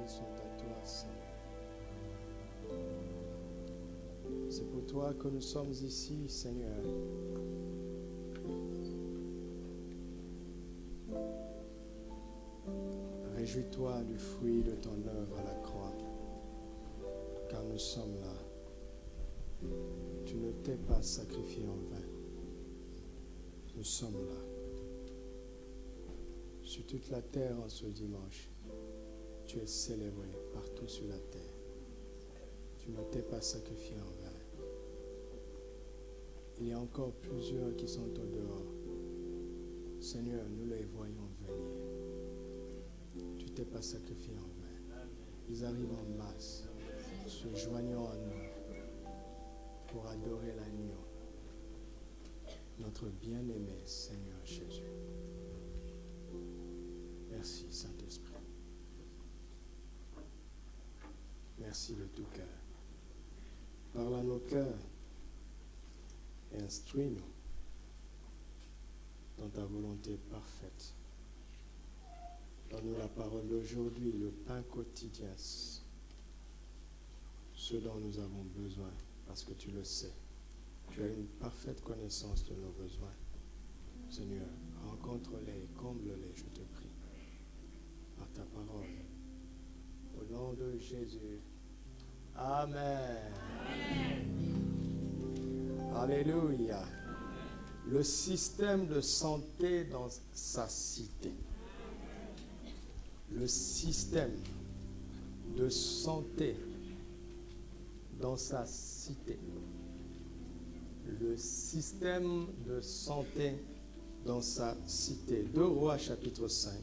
vies sont à toi, Seigneur. C'est pour toi que nous sommes ici, Seigneur. Réjouis-toi du fruit de ton œuvre à la croix, car nous sommes là. Tu ne t'es pas sacrifié en vain. Nous sommes là. Sur toute la terre en ce dimanche, tu es célébré partout sur la terre. Tu ne t'es pas sacrifié en vain. Il y a encore plusieurs qui sont au dehors. Seigneur, nous les voyons venir. Tu ne t'es pas sacrifié en vain. Ils arrivent en masse, se joignant à nous pour adorer l'agneau, notre bien-aimé Seigneur Jésus. Merci, Saint-Esprit. Merci de tout cœur. Parle à nos cœurs et instruis-nous dans ta volonté parfaite. Donne-nous la parole d'aujourd'hui, le pain quotidien, ce dont nous avons besoin, parce que tu le sais. Tu as une parfaite connaissance de nos besoins. Seigneur, rencontre-les, comble-les, je te prie, par ta parole. Au nom de Jésus. Amen. Amen. Alléluia. Le système de santé dans sa cité. Le système de santé dans sa cité. Le système de santé dans sa cité. 2 Rois chapitre 5,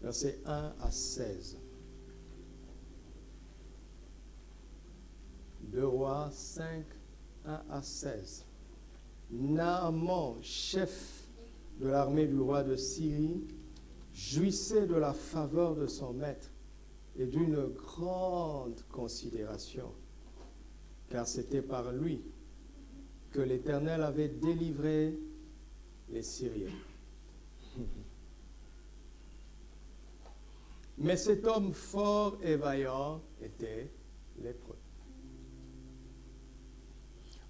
versets 1 à 16. 2 Rois 5, 1 à 16. Naaman, chef de l'armée du roi de Syrie, jouissait de la faveur de son maître et d'une grande considération, car c'était par lui que l'Éternel avait délivré les Syriens. Mais cet homme fort et vaillant était lépreux.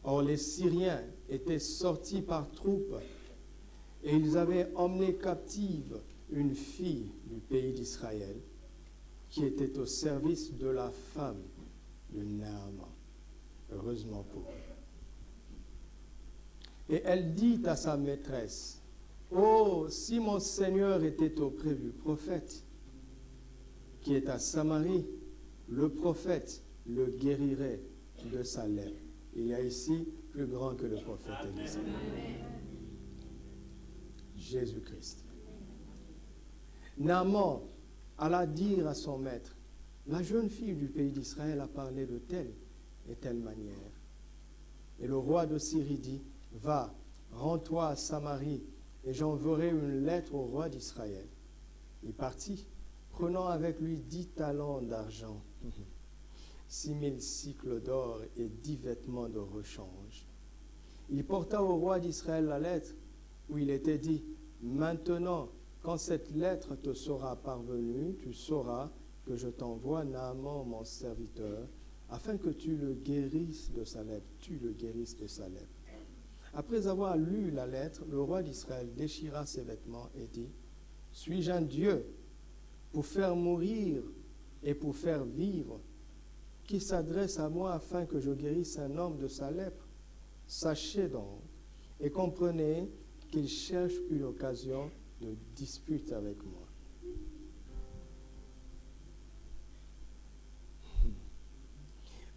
Or, les Syriens étaient sortis par troupes et ils avaient emmené captive une fille du pays d'Israël qui était au service de la femme de Naaman. Heureusement pour eux. Et elle dit à sa maîtresse, « Oh, si mon Seigneur était auprès du prophète qui est à Samarie, le prophète le guérirait de sa lèpre. » Il y a ici plus grand que le prophète Élisée. Jésus-Christ. Naaman alla dire à son maître, « La jeune fille du pays d'Israël a parlé de telle et telle manière. » Et le roi de Syrie dit, « Va, rends-toi à Samarie, et j'enverrai une lettre au roi d'Israël. » Il partit, prenant avec lui 10 talents d'argent, 6000 cycles d'or et 10 vêtements de rechange. Il porta au roi d'Israël la lettre où il était dit, « Maintenant, quand cette lettre te sera parvenue, tu sauras que je t'envoie Naaman, mon serviteur, afin que tu le guérisses de sa lèpre. » Tu le guérisses de sa lèpre. Après avoir lu la lettre, le roi d'Israël déchira ses vêtements et dit, « Suis-je un Dieu pour faire mourir et pour faire vivre, qui s'adresse à moi afin que je guérisse un homme de sa lèpre? Sachez donc et comprenez qu'il cherche une occasion de dispute avec moi. »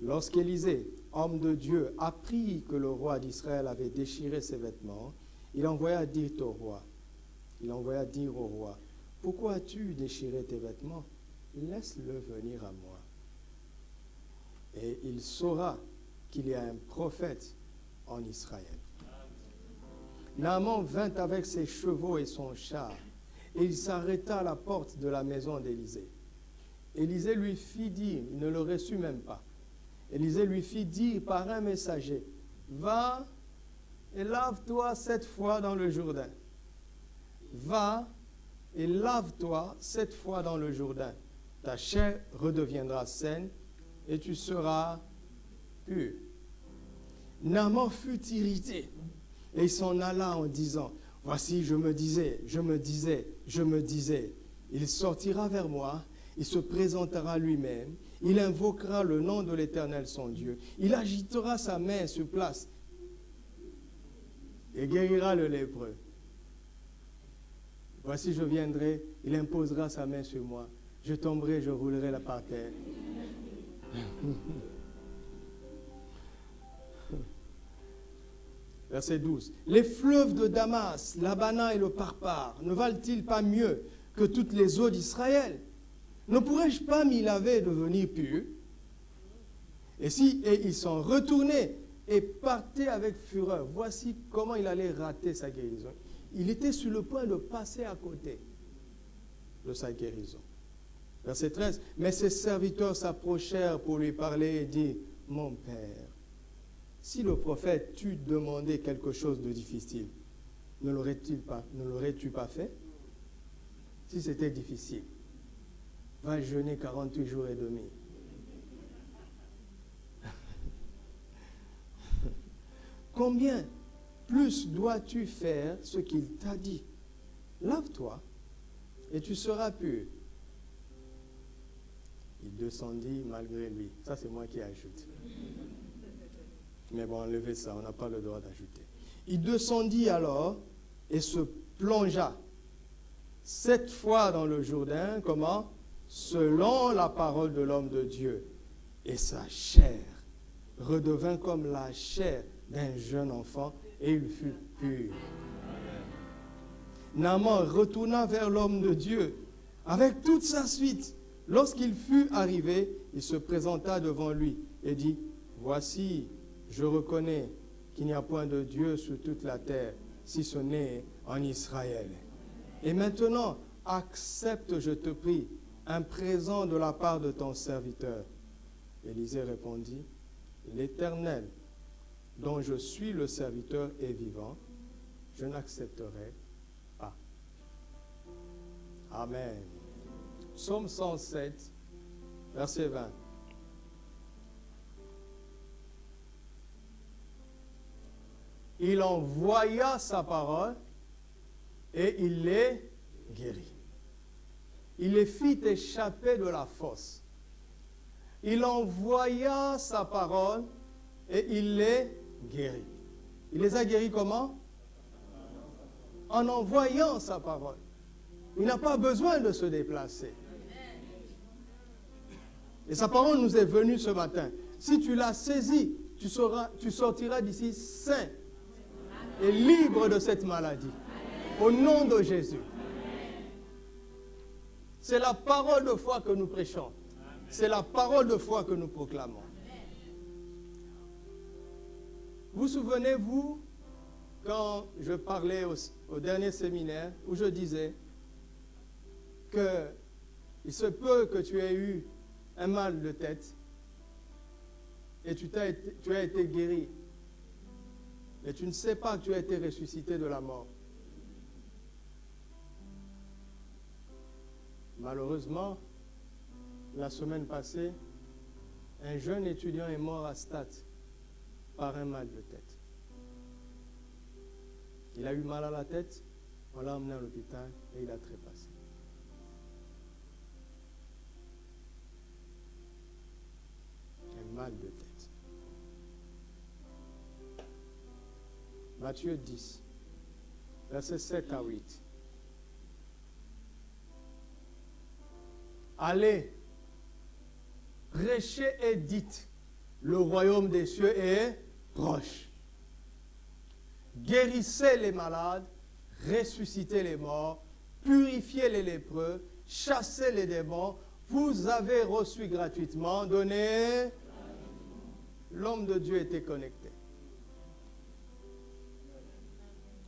Lorsqu'Élisée, homme de Dieu, apprit que le roi d'Israël avait déchiré ses vêtements, il envoya dire au roi, « Pourquoi as-tu déchiré tes vêtements? Laisse-le venir à moi. Et il saura qu'il y a un prophète en Israël. » Naaman vint avec ses chevaux et son char, et il s'arrêta à la porte de la maison d'Élisée. Élisée lui fit dire, il ne le reçut même pas, Élisée lui fit dire par un messager, « Va et lave-toi 7 fois dans le Jourdain. Va et lave-toi 7 fois dans le Jourdain. Ta chair redeviendra saine et tu seras pur. » Naaman fut irrité et il s'en alla en disant, « Voici, je me disais. Il sortira vers moi, il se présentera lui-même, il invoquera le nom de l'Éternel son Dieu, il agitera sa main sur place et guérira le lépreux. Voici, je viendrai, il imposera sa main sur moi, je tomberai, je roulerai là par terre. » Verset 12. « Les fleuves de Damas, l'Abana et le Parpar, ne valent-ils pas mieux que toutes les eaux d'Israël? Ne pourrais-je pas m'y laver et devenir pur? » Et ils sont retournés et partaient avec fureur. Voici comment il allait rater sa guérison. Il était sur le point de passer à côté de sa guérison. Verset 13. « Mais ses serviteurs s'approchèrent pour lui parler et dirent, « Mon Père, si le prophète t'eût demandé quelque chose de difficile, ne l'aurais-tu pas fait? Si c'était difficile, va jeûner 48 jours et demi. » Combien plus dois-tu faire ce qu'il t'a dit? Lave-toi et tu seras pur. Il descendit malgré lui. Ça, c'est moi qui ajoute. Mais bon, enlevez ça, on n'a pas le droit d'ajouter. Il descendit alors et se plongea 7 fois dans le Jourdain, comment? Selon la parole de l'homme de Dieu. Et sa chair redevint comme la chair d'un jeune enfant, et il fut pur. Naaman retourna vers l'homme de Dieu avec toute sa suite. Lorsqu'il fut arrivé, il se présenta devant lui et dit, « Voici, je reconnais qu'il n'y a point de Dieu sur toute la terre, si ce n'est en Israël. Et maintenant, accepte, je te prie, un présent de la part de ton serviteur. » Élisée répondit, « L'Éternel, dont je suis le serviteur, est vivant, je n'accepterai pas. » Amen. Psaume 107, verset 20. Il envoya sa parole et il les guérit. Il les fit échapper de la fosse. Il envoya sa parole et il les guérit. Il les a guéris comment? En envoyant sa parole. Il n'a pas besoin de se déplacer. Et sa parole nous est venue ce matin. Si tu l'as saisie, tu sortiras d'ici sain et libre de cette maladie. Au nom de Jésus. C'est la parole de foi que nous prêchons. C'est la parole de foi que nous proclamons. Vous souvenez-vous, quand je parlais au dernier séminaire, où je disais qu'il se peut que tu aies eu un mal de tête et tu as été guéri. Mais tu ne sais pas que tu as été ressuscité de la mort. Malheureusement, la semaine passée, un jeune étudiant est mort à Stade par un mal de tête. Il a eu mal à la tête, on l'a emmené à l'hôpital et il a trépassé. Un mal de tête. Matthieu 10, versets 7 à 8. Allez, prêchez et dites, le royaume des cieux est proche. Guérissez les malades, ressuscitez les morts, purifiez les lépreux, chassez les démons. Vous avez reçu gratuitement, donnez. L'homme de Dieu était connecté.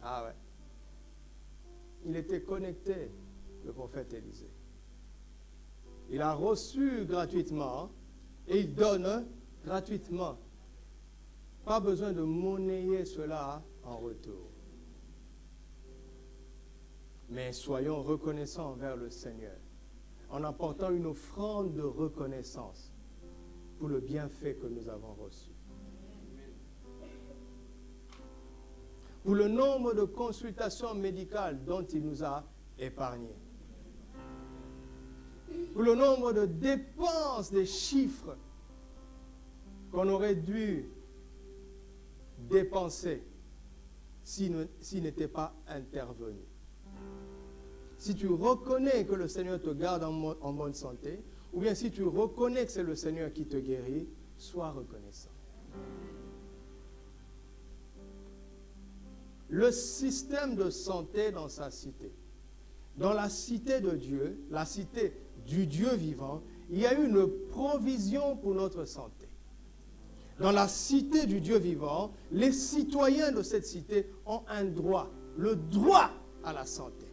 Ah ouais. Il était connecté, le prophète Élisée. Il a reçu gratuitement et il donne gratuitement. Pas besoin de monnayer cela en retour. Mais soyons reconnaissants envers le Seigneur en apportant une offrande de reconnaissance pour le bienfait que nous avons reçu. Pour le nombre de consultations médicales dont il nous a épargnés. Pour le nombre de dépenses, des chiffres qu'on aurait dû dépenser s'il n'était pas intervenu. Si tu reconnais que le Seigneur te garde en bonne santé, ou bien si tu reconnais que c'est le Seigneur qui te guérit, sois reconnaissant. Le système de santé dans sa cité. Dans la cité de Dieu, la cité du Dieu vivant, il y a eu une provision pour notre santé. Dans la cité du Dieu vivant, les citoyens de cette cité ont un droit, le droit à la santé.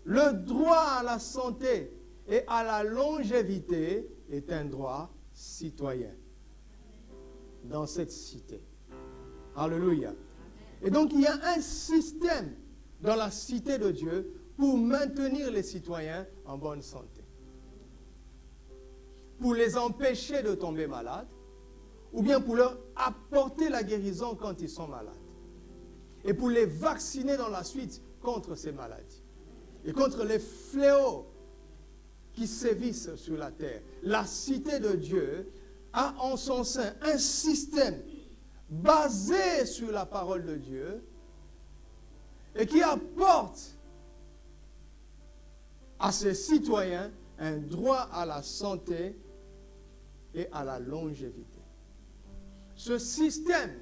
Le droit à la santé et à la longévité est un droit citoyen dans cette cité. Alléluia. Et donc il y a un système dans la cité de Dieu pour maintenir les citoyens en bonne santé. Pour les empêcher de tomber malades, ou bien pour leur apporter la guérison quand ils sont malades. Et pour les vacciner dans la suite contre ces maladies. Et contre les fléaux qui sévissent sur la terre. La cité de Dieu a en son sein un système basé sur la parole de Dieu et qui apporte à ses citoyens un droit à la santé et à la longévité. Ce système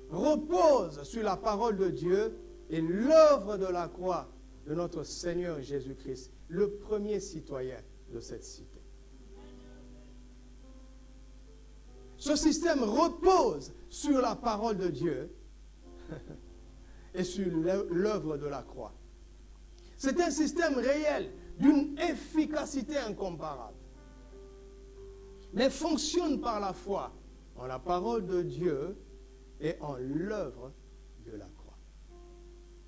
repose sur la parole de Dieu et l'œuvre de la croix de notre Seigneur Jésus-Christ, le premier citoyen de cette cité. Ce système repose sur la parole de Dieu et sur l'œuvre de la croix. C'est un système réel, d'une efficacité incomparable, mais fonctionne par la foi en la parole de Dieu et en l'œuvre de la croix.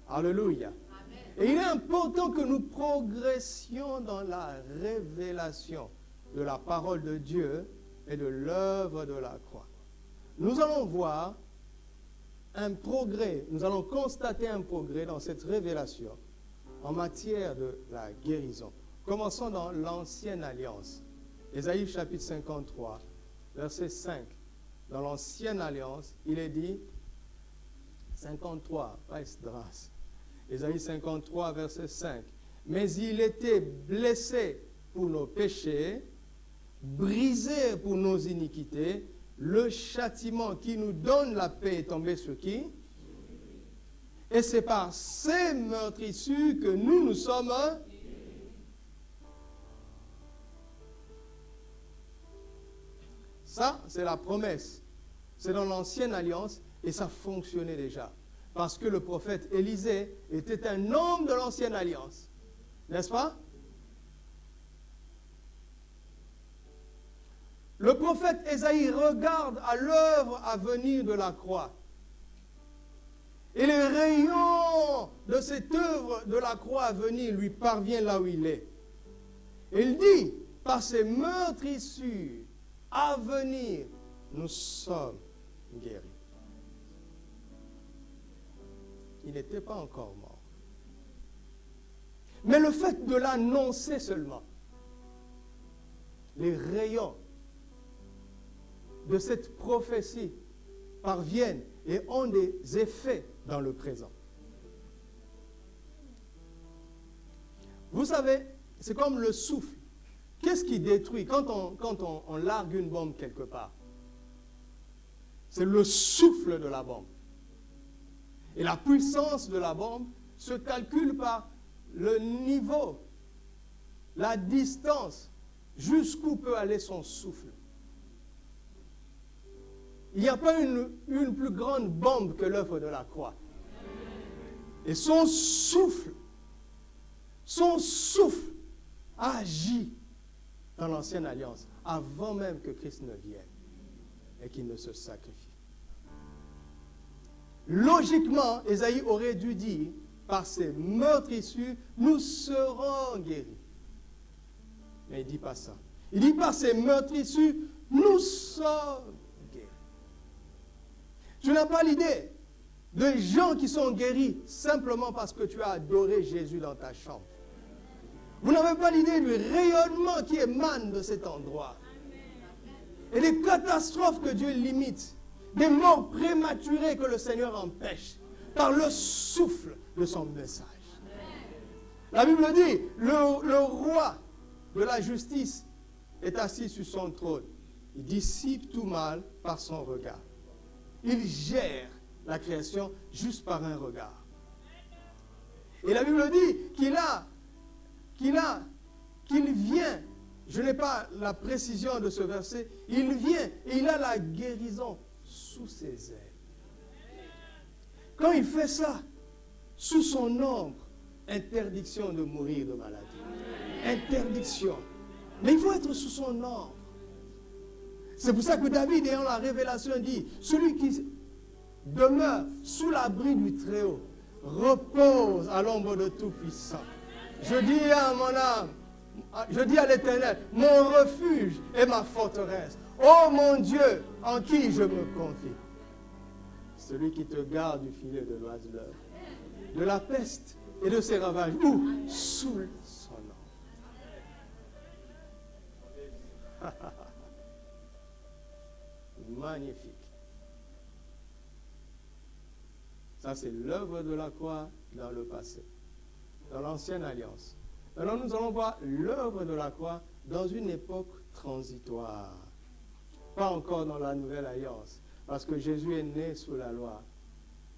Alléluia. Et il est important que nous progressions dans la révélation de la parole de Dieu et de l'œuvre de la croix. Nous allons voir un progrès, nous allons constater un progrès dans cette révélation en matière de la guérison. Commençons dans l'Ancienne Alliance. Ésaïe chapitre 53, verset 5. Dans l'Ancienne Alliance, il est dit, 53, pas Esdras. Ésaïe 53, verset 5. Mais il était blessé pour nos péchés, brisé pour nos iniquités. Le châtiment qui nous donne la paix est tombé sur qui? Et c'est par ces meurtrissures que nous sommes. Ça, c'est la promesse. C'est dans l'Ancienne Alliance et ça fonctionnait déjà. Parce que le prophète Élisée était un homme de l'Ancienne Alliance. N'est-ce pas? Le prophète Ésaïe regarde à l'œuvre à venir de la croix. Et les rayons de cette œuvre de la croix à venir lui parviennent là où il est. Et il dit, par ces meurtrissures à venir, nous sommes guéris. Il n'était pas encore mort. Mais le fait de l'annoncer seulement, les rayons de cette prophétie parviennent et ont des effets dans le présent. Vous savez, c'est comme le souffle. Qu'est-ce qui détruit quand on largue une bombe quelque part? C'est le souffle de la bombe. Et la puissance de la bombe se calcule par le niveau, la distance, jusqu'où peut aller son souffle. Il n'y a pas une plus grande bombe que l'œuvre de la croix. Et son souffle agit dans l'Ancienne Alliance avant même que Christ ne vienne et qu'il ne se sacrifie. logiquement, Ésaïe aurait dû dire, par ces meurtrissures, nous serons guéris. Mais il ne dit pas ça. Il dit, par ces meurtrissures, nous sommes guéris. Tu n'as pas l'idée de gens qui sont guéris simplement parce que tu as adoré Jésus dans ta chambre. Vous n'avez pas l'idée du rayonnement qui émane de cet endroit. Et des catastrophes que Dieu limite. Des morts prématurées que le Seigneur empêche par le souffle de son message. La Bible dit, le roi de la justice est assis sur son trône. Il dissipe tout mal par son regard. Il gère la création juste par un regard. Et la Bible dit qu'il vient, je n'ai pas la précision de ce verset, il vient et il a la guérison sous ses ailes. Quand il fait ça, sous son ombre, interdiction de mourir de maladie. Interdiction. Mais il faut être sous son ombre. C'est pour ça que David, ayant la révélation, dit, celui qui demeure sous l'abri du Très-Haut repose à l'ombre de Tout-Puissant. Je dis à mon âme, je dis à l'Éternel, mon refuge et ma forteresse. Oh mon Dieu, en qui je me confie. Celui qui te garde du filet de l'oiseleur, de la peste et de ses ravages. Où? Sous son nom. Magnifique. Ça, c'est l'œuvre de la croix dans le passé, dans l'ancienne alliance. Maintenant, nous allons voir l'œuvre de la croix dans une époque transitoire. Pas encore dans la nouvelle alliance, parce que Jésus est né sous la loi.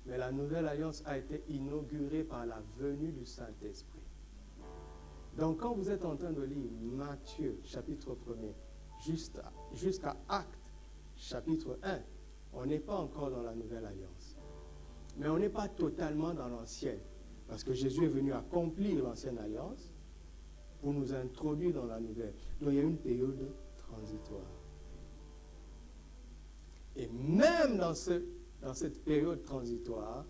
Mais la nouvelle alliance a été inaugurée par la venue du Saint-Esprit. Donc, quand vous êtes en train de lire Matthieu, chapitre 1er, jusqu'à Actes, chapitre 1, on n'est pas encore dans la nouvelle alliance. Mais on n'est pas totalement dans l'ancienne, parce que Jésus est venu accomplir l'ancienne alliance pour nous introduire dans la nouvelle. Donc, il y a une période transitoire. Et même dans cette période transitoire,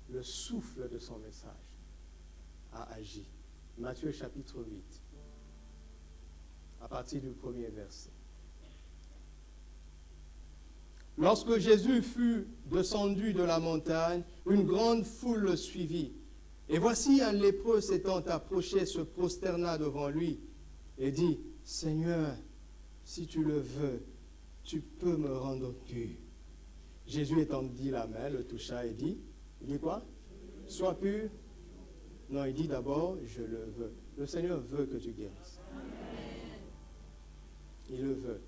le souffle de son message a agi. Matthieu chapitre 8, à partir du premier verset. Lorsque Jésus fut descendu de la montagne, une grande foule le suivit. Et voici un lépreux s'étant approché, se prosterna devant lui et dit, « Seigneur, si tu le veux, tu peux me rendre pur. » Jésus étendit la main, le toucha et dit, il dit quoi? Sois pur. Non, il dit d'abord, je le veux. Le Seigneur veut que tu guérisses. Il le veut.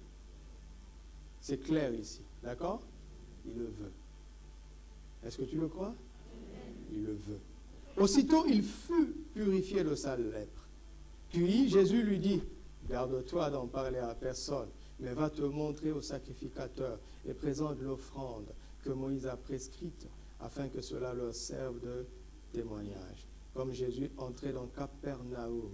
C'est clair ici, d'accord? Il le veut. Est-ce que tu le crois? Il le veut. Aussitôt, il fut purifié de sa lèpre. Puis Jésus lui dit, garde-toi d'en parler à personne, mais va te montrer au sacrificateur et présente l'offrande que Moïse a prescrite, afin que cela leur serve de témoignage. Comme Jésus entrait dans Capernaum,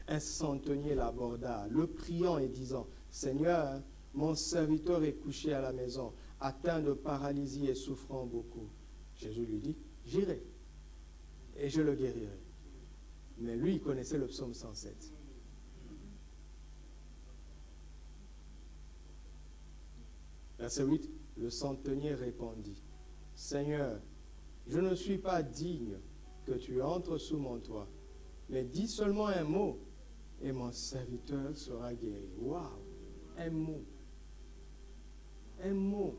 un centenier l'aborda, le priant et disant, « Seigneur, mon serviteur est couché à la maison, atteint de paralysie et souffrant beaucoup. » Jésus lui dit, « J'irai et je le guérirai. » Mais lui, il connaissait le psaume 107. Verset 8, le centenier répondit, « Seigneur, je ne suis pas digne que tu entres sous mon toit, mais dis seulement un mot et mon serviteur sera guéri. » Waouh! Un mot. Un mot.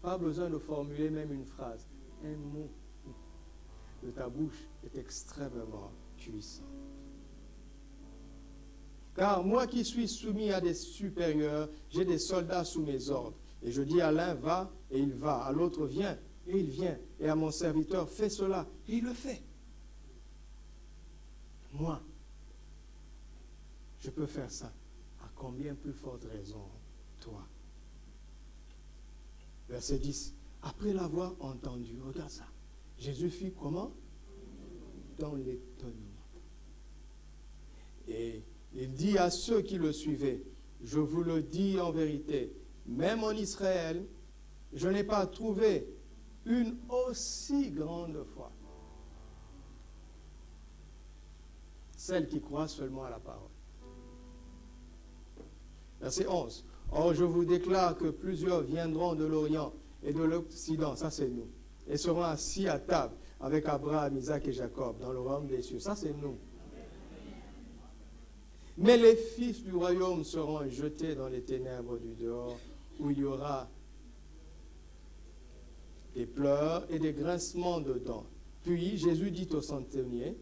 Pas besoin de formuler même une phrase. Un mot de ta bouche est extrêmement puissant. Car moi qui suis soumis à des supérieurs, j'ai des soldats sous mes ordres. Et je dis à l'un, va, et il va. À l'autre, viens, et il vient. Et à mon serviteur, fais cela, et il le fait. Moi, je peux faire ça. À combien plus forte raison, toi? Verset 10. Après l'avoir entendu, regarde ça. Jésus fit comment? Dans l'étonnement. Et il dit à ceux qui le suivaient, je vous le dis en vérité, même en Israël, je n'ai pas trouvé une aussi grande foi. Celle qui croit seulement à la parole. Verset 11. Or, je vous déclare que plusieurs viendront de l'Orient et de l'Occident, ça c'est nous, et seront assis à table avec Abraham, Isaac et Jacob dans le royaume des cieux. Ça c'est nous. Mais les fils du royaume seront jetés dans les ténèbres du dehors, où il y aura des pleurs et des grincements de dents. Puis Jésus dit au centenier,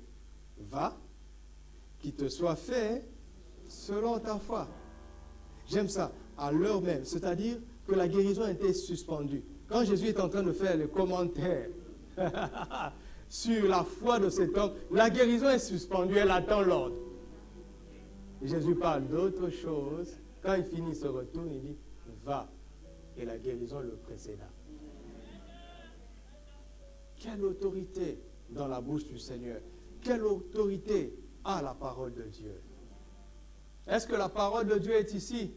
va, qu'il te soit fait selon ta foi. J'aime ça, à l'heure même, c'est-à-dire que la guérison était suspendue. Quand Jésus est en train de faire le commentaire sur la foi de cet homme, la guérison est suspendue, elle attend l'ordre. Et Jésus parle d'autre chose. Quand il finit, il se retourne, il dit, va. Et la guérison le précéda. Quelle autorité dans la bouche du Seigneur. Quelle autorité a la parole de Dieu. Est-ce que la parole de Dieu est ici?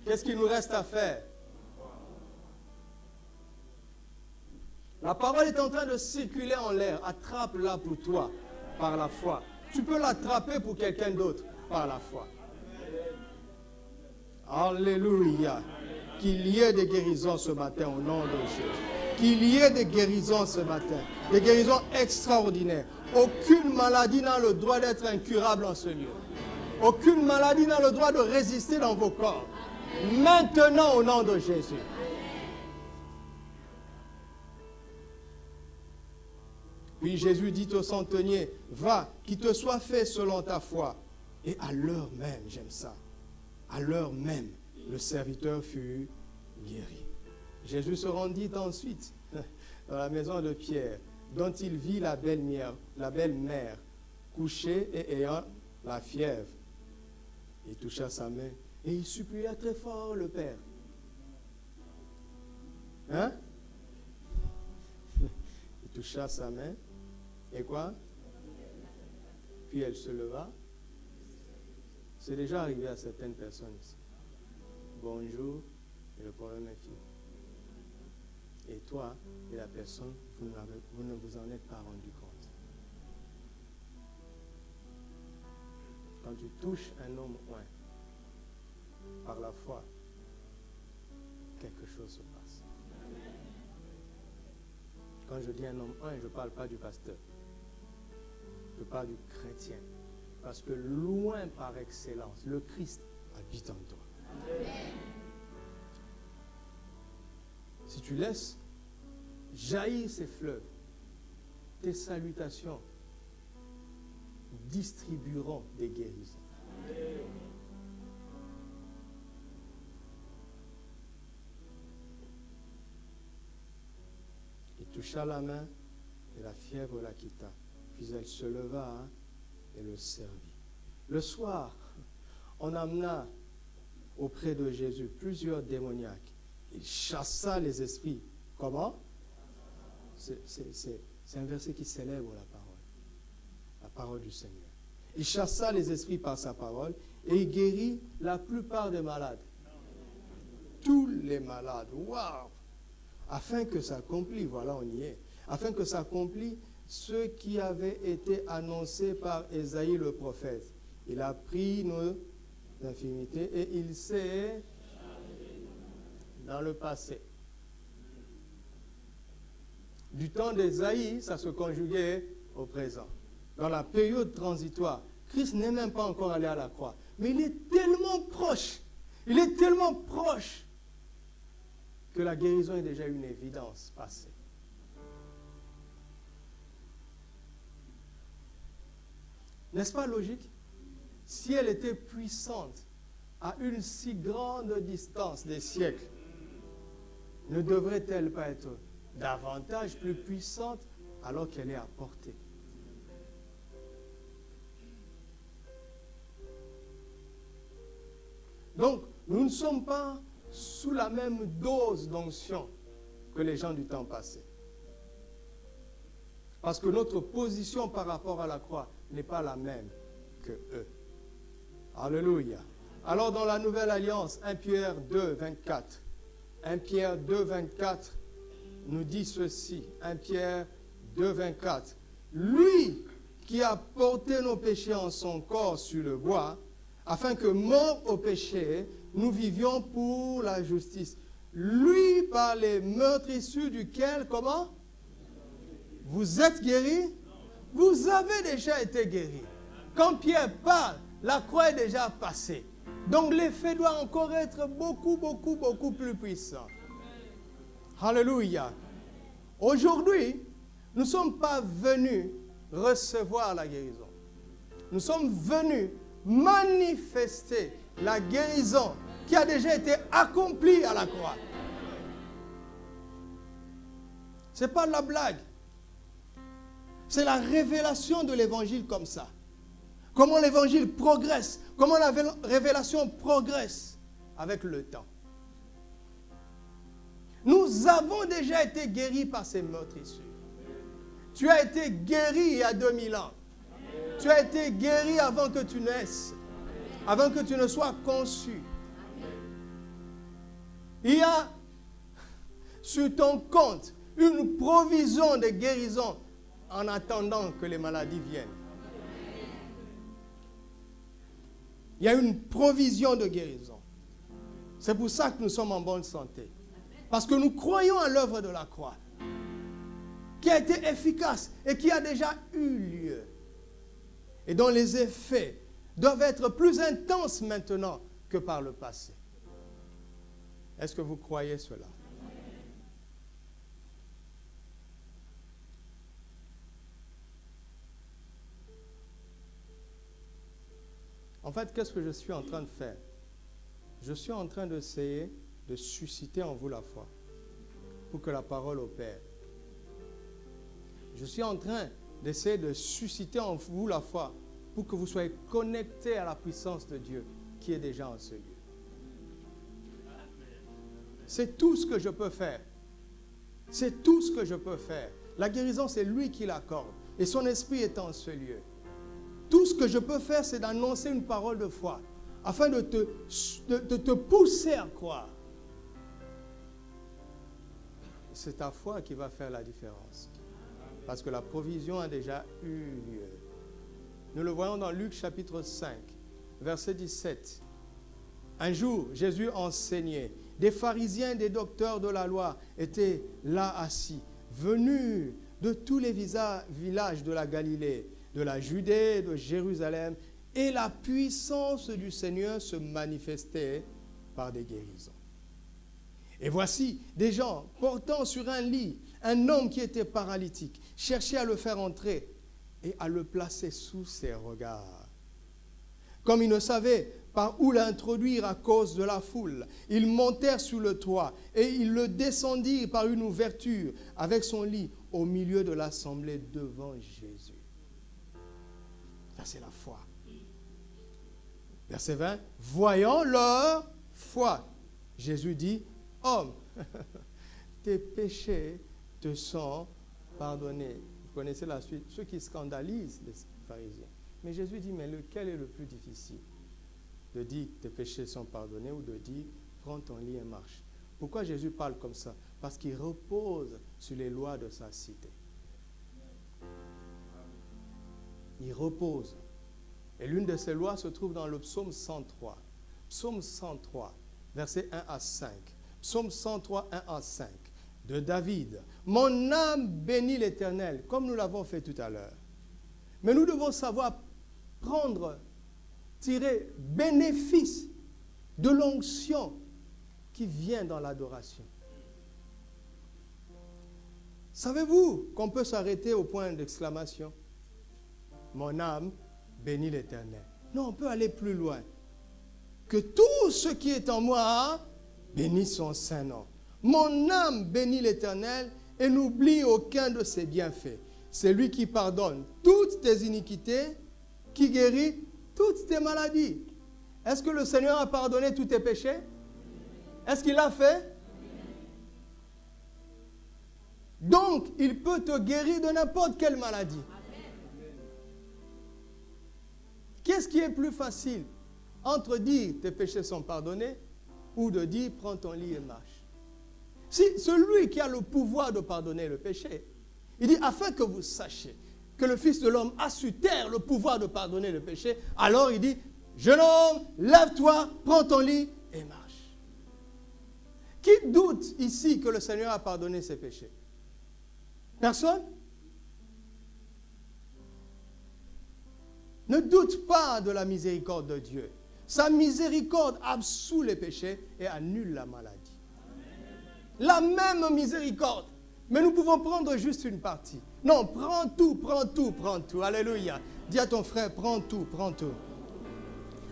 Qu'est-ce qu'il nous reste à faire? La parole est en train de circuler en l'air. Attrape-la pour toi par la foi. Tu peux l'attraper pour quelqu'un d'autre par la foi. Alléluia. Qu'il y ait des guérisons ce matin au nom de Jésus. Qu'il y ait des guérisons ce matin. Des guérisons extraordinaires. Aucune maladie n'a le droit d'être incurable en ce lieu. Aucune maladie n'a le droit de résister dans vos corps. Maintenant au nom de Jésus. Puis Jésus dit au centenier, va, qu'il te soit fait selon ta foi. Et à l'heure même, j'aime ça, à l'heure même, le serviteur fut guéri. Jésus se rendit ensuite dans la maison de Pierre, dont il vit la belle-mère couchée et ayant la fièvre. Il toucha sa main et il supplia très fort le Père. Hein? Il toucha sa main. Et quoi? Puis elle se leva. C'est déjà arrivé à certaines personnes ici. Bonjour, et le problème est fini. Et toi et la personne, vous ne vous en êtes pas rendu compte. Quand tu touches un homme oint, par la foi, quelque chose se passe. Quand je dis un homme oint, je ne parle pas du pasteur. Je parle du chrétien. Parce que loin par excellence, le Christ habite en toi. Si tu laisses jaillir ces fleuves, tes salutations distribueront des guérisons. Il toucha la main et la fièvre la quitta. Puis elle se leva et le servit. Le soir, on amena auprès de Jésus plusieurs démoniaques. Il chassa les esprits. Comment? C'est un verset qui célèbre la parole du Seigneur. Il chassa les esprits par sa parole et il guérit la plupart des malades. Tous les malades. Waouh! Afin que s'accomplisse, voilà on y est, afin que s'accomplisse ce qui avait été annoncé par Ésaïe le prophète. Il a pris nos infirmités et il s'est dans le passé. Du temps d'Ésaïe, ça se conjuguait au présent. Dans la période transitoire, Christ n'est même pas encore allé à la croix. Mais il est tellement proche, que la guérison est déjà une évidence passée. N'est-ce pas logique? Si elle était puissante à une si grande distance des siècles, ne devrait-elle pas être davantage plus puissante alors qu'elle est à portée? Donc, nous ne sommes pas sous la même dose d'onction que les gens du temps passé. Parce que notre position par rapport à la croix n'est pas la même que eux. Alléluia. Alors dans la Nouvelle Alliance, 1 Pierre 2, 24. 1 Pierre 2, 24 nous dit ceci. 1 Pierre 2, 24. Lui qui a porté nos péchés en son corps sur le bois, afin que, morts au péché, nous vivions pour la justice. Lui, par les meurtrissures duquel, comment? Vous êtes guéris? Vous avez déjà été guéris. Quand Pierre parle, la croix est déjà passée. Donc l'effet doit encore être beaucoup plus puissant. Alléluia. Aujourd'hui, nous ne sommes pas venus recevoir la guérison. Nous sommes venus manifester la guérison qui a déjà été accomplie à la croix. Ce n'est pas de la blague. C'est la révélation de l'évangile comme ça. Comment l'évangile progresse, comment la révélation progresse avec le temps. Nous avons déjà été guéris par ces meurtrissures. Tu as été guéri il y a 2000 ans. Tu as été guéri avant que tu naisses, avant que tu ne sois conçu. Il y a sur ton compte une provision de guérison en attendant que les maladies viennent. Il y a une provision de guérison. C'est pour ça que nous sommes en bonne santé. Parce que nous croyons à l'œuvre de la croix, qui a été efficace et qui a déjà eu lieu. Et dont les effets doivent être plus intenses maintenant que par le passé. Est-ce que vous croyez cela? En fait, qu'est-ce que je suis en train de faire? Je suis en train d'essayer de susciter en vous la foi pour que la parole opère. Je suis en train d'essayer de susciter en vous la foi pour que vous soyez connectés à la puissance de Dieu qui est déjà en ce lieu. C'est tout ce que je peux faire. C'est tout ce que je peux faire. La guérison, c'est lui qui l'accorde. Et son esprit est en ce lieu. Tout ce que je peux faire, c'est d'annoncer une parole de foi afin de te pousser à croire. C'est ta foi qui va faire la différence. Parce que la provision a déjà eu lieu. Nous le voyons dans Luc chapitre 5, verset 17. Un jour, Jésus enseignait. Des pharisiens, des docteurs de la loi étaient là assis, venus de tous les villages de la Galilée, de la Judée, de Jérusalem, et la puissance du Seigneur se manifestait par des guérisons. Et voici des gens portant sur un lit un homme qui était paralytique, cherchaient à le faire entrer et à le placer sous ses regards. Comme ils ne savaient par où l'introduire à cause de la foule, ils montèrent sur le toit et ils le descendirent par une ouverture avec son lit au milieu de l'assemblée devant Jésus. Ça, c'est la foi. Verset 20. Voyant leur foi, Jésus dit, homme, tes péchés te sont pardonnés. Vous connaissez la suite. Ceux qui scandalisent les pharisiens. Mais Jésus dit, mais lequel est le plus difficile? De dire tes péchés sont pardonnés ou de dire prends ton lit et marche. Pourquoi Jésus parle comme ça? Parce qu'il repose sur les lois de sa cité. Il repose. Et l'une de ces lois se trouve dans le psaume 103. Psaume 103, versets 1 à 5. Psaume 103, 1 à 5 de David. Mon âme bénit l'Éternel, comme nous l'avons fait tout à l'heure. Mais nous devons savoir tirer bénéfice de l'onction qui vient dans l'adoration. Savez-vous qu'on peut s'arrêter au point d'exclamation? Mon âme bénit l'Éternel. Non, on peut aller plus loin. Que tout ce qui est en moi bénisse son saint nom. Mon âme bénit l'Éternel et n'oublie aucun de ses bienfaits. C'est lui qui pardonne toutes tes iniquités, qui guérit toutes tes maladies. Est-ce que le Seigneur a pardonné tous tes péchés? Est-ce qu'il l'a fait? Donc, il peut te guérir de n'importe quelle maladie. Qu'est-ce qui est plus facile entre dire tes péchés sont pardonnés ou de dire prends ton lit et marche? Si celui qui a le pouvoir de pardonner le péché, il dit, afin que vous sachiez que le Fils de l'homme a sur terre le pouvoir de pardonner le péché, alors il dit, jeune homme, lève-toi, prends ton lit et marche. Qui doute ici que le Seigneur a pardonné ses péchés? Personne? Ne doute pas de la miséricorde de Dieu. Sa miséricorde absout les péchés et annule la maladie. La même miséricorde. Mais nous pouvons prendre juste une partie. Non, prends tout, prends tout, prends tout. Alléluia. Dis à ton frère, prends tout, prends tout.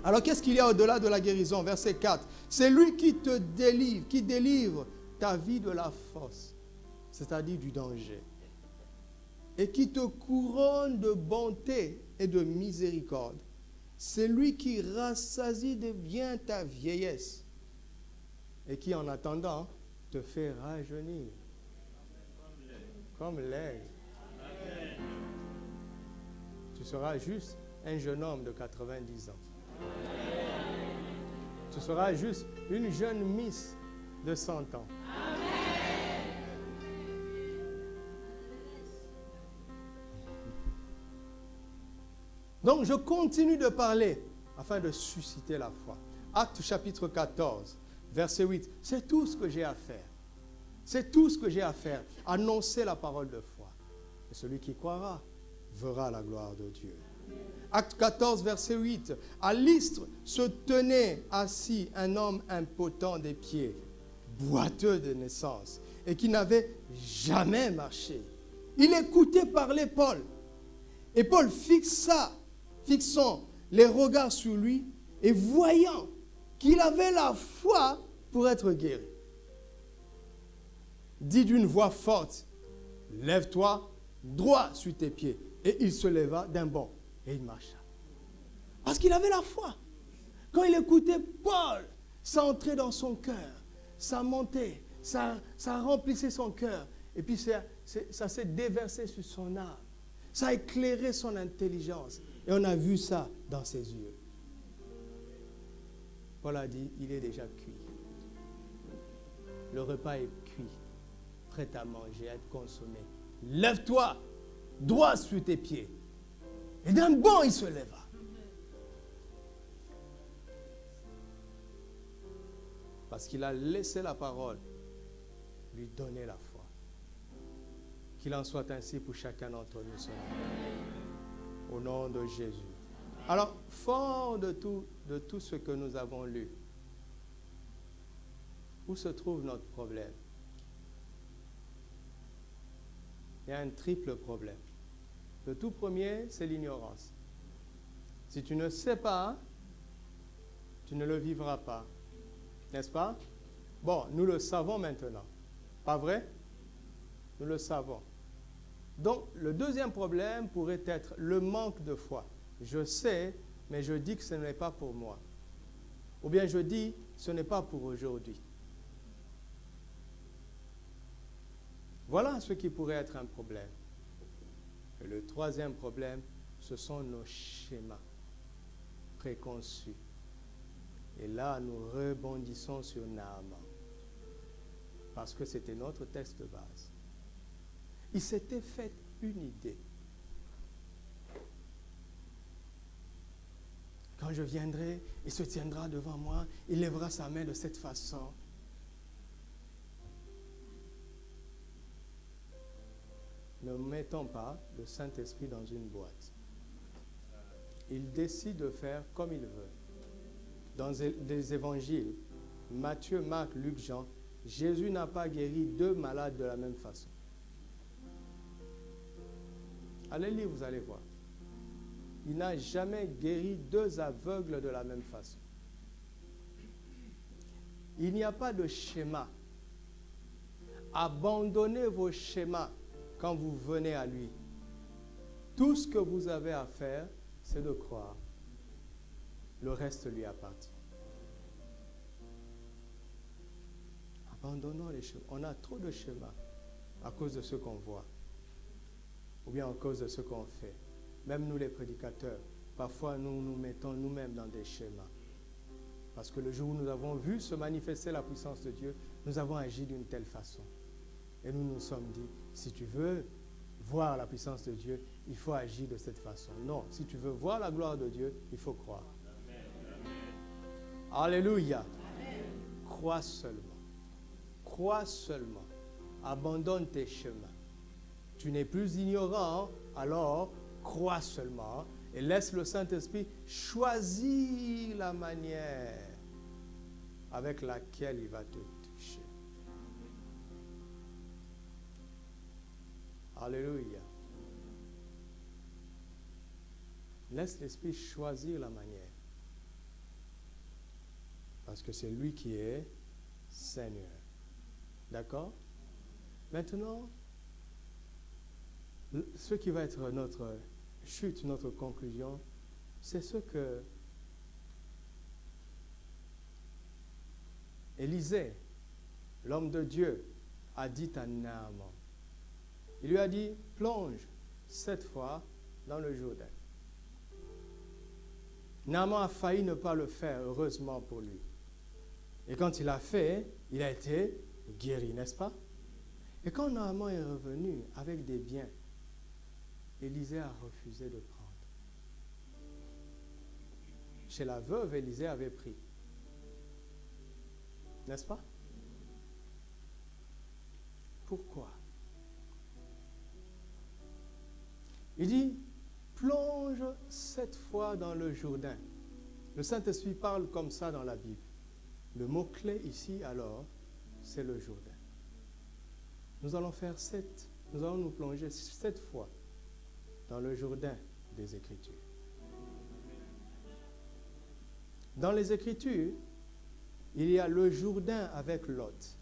Alors qu'est-ce qu'il y a au-delà de la guérison? Verset 4. C'est lui qui te délivre, qui délivre ta vie de la force, c'est-à-dire du danger. Et qui te couronne de bonté et de miséricorde. C'est lui qui rassasie de bien ta vieillesse et qui, en attendant, te fait rajeunir comme l'aigle. Tu seras juste un jeune homme de 90 ans. Tu seras juste une jeune miss de 100 ans. Donc, je continue de parler afin de susciter la foi. Actes chapitre 14, verset 8. C'est tout ce que j'ai à faire. C'est tout ce que j'ai à faire. Annoncer la parole de foi. Et celui qui croira verra la gloire de Dieu. Acte 14, verset 8. À Lystre se tenait assis un homme impotent des pieds, boiteux de naissance, et qui n'avait jamais marché. Il écoutait parler Paul. Et Paul fixant les regards sur lui et voyant qu'il avait la foi pour être guéri, dit d'une voix forte, « Lève-toi, droit sur tes pieds. » Et il se leva d'un bond et il marcha. Parce qu'il avait la foi. Quand il écoutait Paul, ça entrait dans son cœur, ça montait, ça remplissait son cœur. Et puis ça s'est déversé sur son âme. Ça a éclairé son intelligence. Et on a vu ça dans ses yeux. Paul a dit, il est déjà cuit. Le repas est cuit, prêt à manger, à être consommé. Lève-toi, droit sur tes pieds. Et d'un bond, il se leva. Parce qu'il a laissé la parole lui donner la foi. Qu'il en soit ainsi pour chacun d'entre nous ce matin. Au nom de Jésus. Alors, fort de tout ce que nous avons lu, où se trouve notre problème? Il y a un triple problème. Le tout premier, c'est l'ignorance. Si tu ne sais pas, tu ne le vivras pas. N'est-ce pas? Bon, nous le savons maintenant. Pas vrai? Nous le savons. Donc, le deuxième problème pourrait être le manque de foi. Je sais, mais je dis que ce n'est pas pour moi. Ou bien je dis, ce n'est pas pour aujourd'hui. Voilà ce qui pourrait être un problème. Et le troisième problème, ce sont nos schémas préconçus. Et là, nous rebondissons sur Naaman. Parce que c'était notre texte de base. Il s'était fait une idée. Quand je viendrai, il se tiendra devant moi, il lèvera sa main de cette façon. Ne mettons pas le Saint-Esprit dans une boîte. Il décide de faire comme il veut. Dans les évangiles, Matthieu, Marc, Luc, Jean, Jésus n'a pas guéri deux malades de la même façon. Allez lire, vous allez voir. Il n'a jamais guéri deux aveugles de la même façon. Il n'y a pas de schéma. Abandonnez vos schémas quand vous venez à lui. Tout ce que vous avez à faire, c'est de croire. Le reste lui appartient. Abandonnons les schémas. On a trop de schémas à cause de ce qu'on voit. Ou bien à cause de ce qu'on fait. Même nous les prédicateurs, parfois nous nous mettons nous-mêmes dans des schémas. Parce que le jour où nous avons vu se manifester la puissance de Dieu, nous avons agi d'une telle façon. Et nous nous sommes dit, si tu veux voir la puissance de Dieu, il faut agir de cette façon. Non, si tu veux voir la gloire de Dieu, il faut croire. Alléluia. Amen. Crois seulement. Crois seulement. Abandonne tes chemins. Tu n'es plus ignorant, alors crois seulement et laisse le Saint-Esprit choisir la manière avec laquelle il va te toucher. Alléluia. Laisse l'Esprit choisir la manière. Parce que c'est lui qui est Seigneur. D'accord? Maintenant, ce qui va être notre chute, notre conclusion, c'est ce que Élisée, l'homme de Dieu, a dit à Naaman. Il lui a dit, plonge 7 fois dans le Jourdain. Naaman a failli ne pas le faire, heureusement pour lui. Et quand il a fait, il a été guéri, n'est-ce pas? Et quand Naaman est revenu avec des biens, Élisée a refusé de prendre. Chez la veuve, Élisée avait pris. N'est-ce pas? Pourquoi? Il dit, plonge 7 fois dans le Jourdain. Le Saint-Esprit parle comme ça dans la Bible. Le mot-clé ici, alors, c'est le Jourdain. Nous allons faire 7, nous allons nous plonger 7 fois dans le Jourdain des Écritures. Dans les Écritures, il y a le Jourdain avec Lot,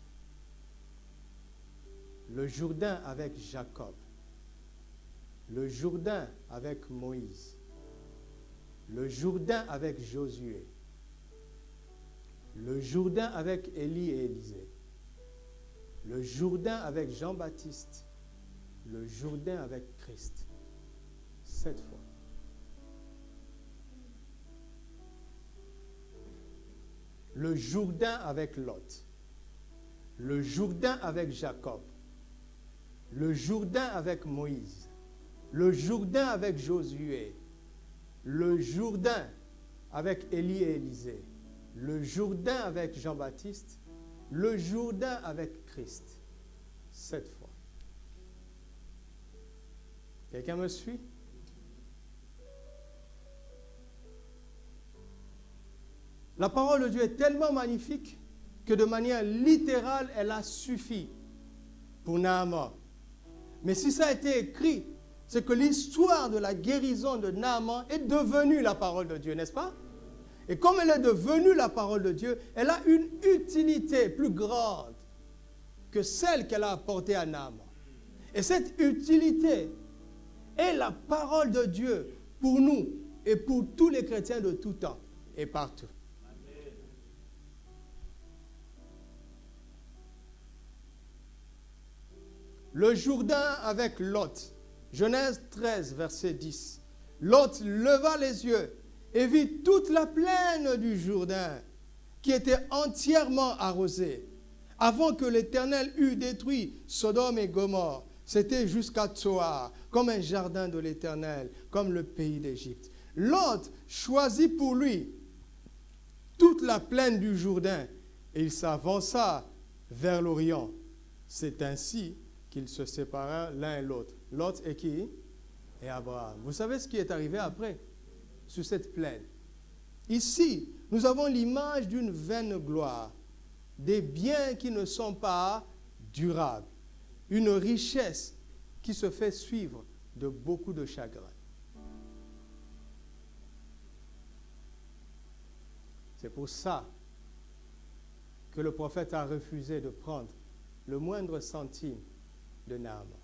le Jourdain avec Jacob, le Jourdain avec Moïse, le Jourdain avec Josué, le Jourdain avec Élie et Élisée, le Jourdain avec Jean-Baptiste, le Jourdain avec Christ. 7 fois. Le Jourdain avec Lot, le Jourdain avec Jacob, le Jourdain avec Moïse, le Jourdain avec Josué, le Jourdain avec Élie et Élisée, le Jourdain avec Jean-Baptiste, le Jourdain avec Christ. 7 fois. Quelqu'un me suit? La parole de Dieu est tellement magnifique que de manière littérale, elle a suffi pour Naaman. Mais si ça a été écrit, c'est que l'histoire de la guérison de Naaman est devenue la parole de Dieu, n'est-ce pas? Et comme elle est devenue la parole de Dieu, elle a une utilité plus grande que celle qu'elle a apportée à Naaman. Et cette utilité est la parole de Dieu pour nous et pour tous les chrétiens de tout temps et partout. Le Jourdain avec Lot. Genèse 13, verset 10. Lot leva les yeux et vit toute la plaine du Jourdain qui était entièrement arrosée. Avant que l'Éternel eût détruit Sodome et Gomorrhe, c'était jusqu'à Tsoar, comme un jardin de l'Éternel, comme le pays d'Égypte. Lot choisit pour lui toute la plaine du Jourdain et il s'avança vers l'Orient. C'est ainsi qu'ils se séparèrent l'un et l'autre. Lot et qui? Et Abraham. Vous savez ce qui est arrivé après, sur cette plaine? Ici, nous avons l'image d'une vaine gloire, des biens qui ne sont pas durables, une richesse qui se fait suivre de beaucoup de chagrin. C'est pour ça que le prophète a refusé de prendre le moindre centime de Naaman.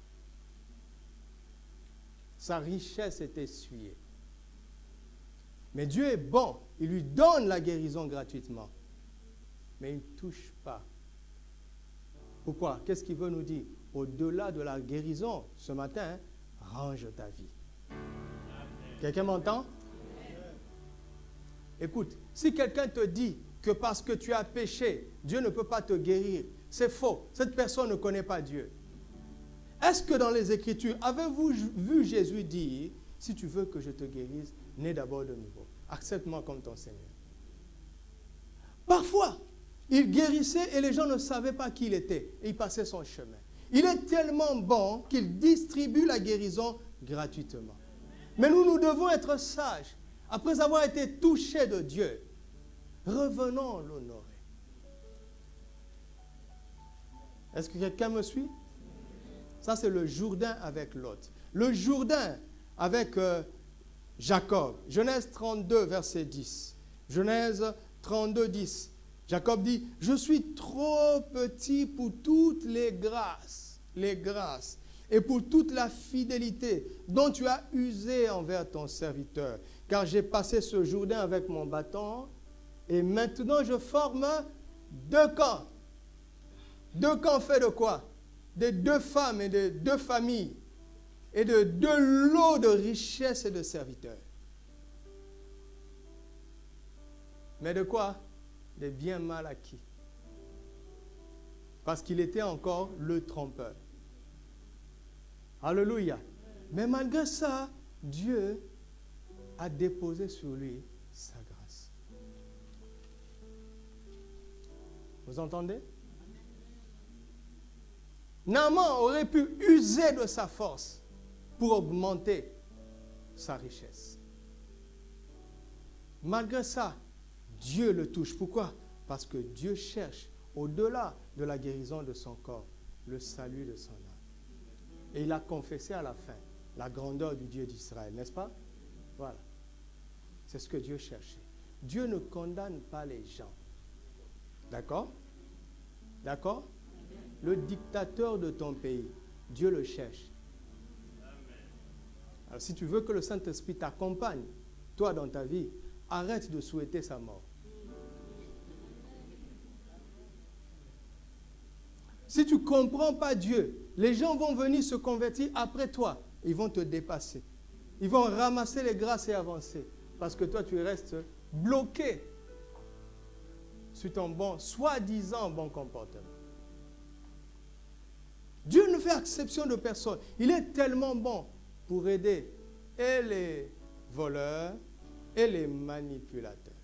Sa richesse est essuyée. Mais Dieu est bon, il lui donne la guérison gratuitement. Mais il ne touche pas. Pourquoi? Qu'est-ce qu'il veut nous dire? Au-delà de la guérison, ce matin, range ta vie. Quelqu'un m'entend? Écoute, si quelqu'un te dit que parce que tu as péché, Dieu ne peut pas te guérir. C'est faux. Cette personne ne connaît pas Dieu. Est-ce que dans les Écritures, avez-vous vu Jésus dire, si tu veux que je te guérisse, nais d'abord de nouveau. Accepte-moi comme ton Seigneur. Parfois, il guérissait et les gens ne savaient pas qui il était. Et il passait son chemin. Il est tellement bon qu'il distribue la guérison gratuitement. Mais nous devons être sages. Après avoir été touchés de Dieu, revenons l'honorer. Est-ce que quelqu'un me suit? Ça, c'est le Jourdain avec Lot. Le Jourdain avec Jacob. Genèse 32, verset 10. Genèse 32, 10. Jacob dit, « Je suis trop petit pour toutes les grâces, et pour toute la fidélité dont tu as usé envers ton serviteur. Car j'ai passé ce Jourdain avec mon bâton, et maintenant je forme 2 camps. 2 camps faits de quoi? De 2 femmes et de 2 familles, et de 2 lots de richesses et de serviteurs. Mais de quoi? Des biens mal acquis. Parce qu'il était encore le trompeur. Alléluia. Mais malgré ça, Dieu a déposé sur lui sa grâce. Vous entendez? Naaman aurait pu user de sa force pour augmenter sa richesse. Malgré ça, Dieu le touche. Pourquoi? Parce que Dieu cherche, au-delà de la guérison de son corps, le salut de son âme. Et il a confessé à la fin la grandeur du Dieu d'Israël, n'est-ce pas? Voilà. C'est ce que Dieu cherchait. Dieu ne condamne pas les gens. D'accord? D'accord? Le dictateur de ton pays, Dieu le cherche. Alors si tu veux que le Saint-Esprit t'accompagne, toi dans ta vie, arrête de souhaiter sa mort. Si tu ne comprends pas Dieu, les gens vont venir se convertir après toi. Ils vont te dépasser. Ils vont ramasser les grâces et avancer. Parce que toi, tu restes bloqué sur ton bon, soi-disant bon comportement. Dieu ne fait exception de personne. Il est tellement bon pour aider et les voleurs et les manipulateurs.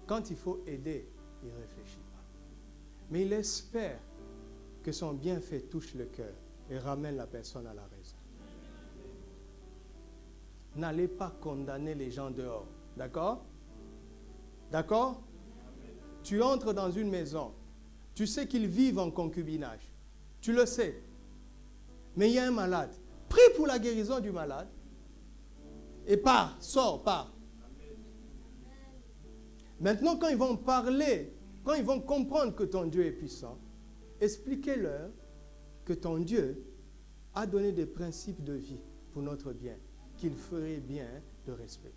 Quand il faut aider, il ne réfléchit pas. Mais il espère que son bienfait touche le cœur et ramène la personne à la raison. N'allez pas condamner les gens dehors. D'accord? D'accord? Tu entres dans une maison. Tu sais qu'ils vivent en concubinage. Tu le sais. Mais il y a un malade. Prie pour la guérison du malade. Et pars, sors, pars. Maintenant, quand ils vont parler, quand ils vont comprendre que ton Dieu est puissant, expliquez-leur que ton Dieu a donné des principes de vie pour notre bien, qu'il ferait bien de respecter.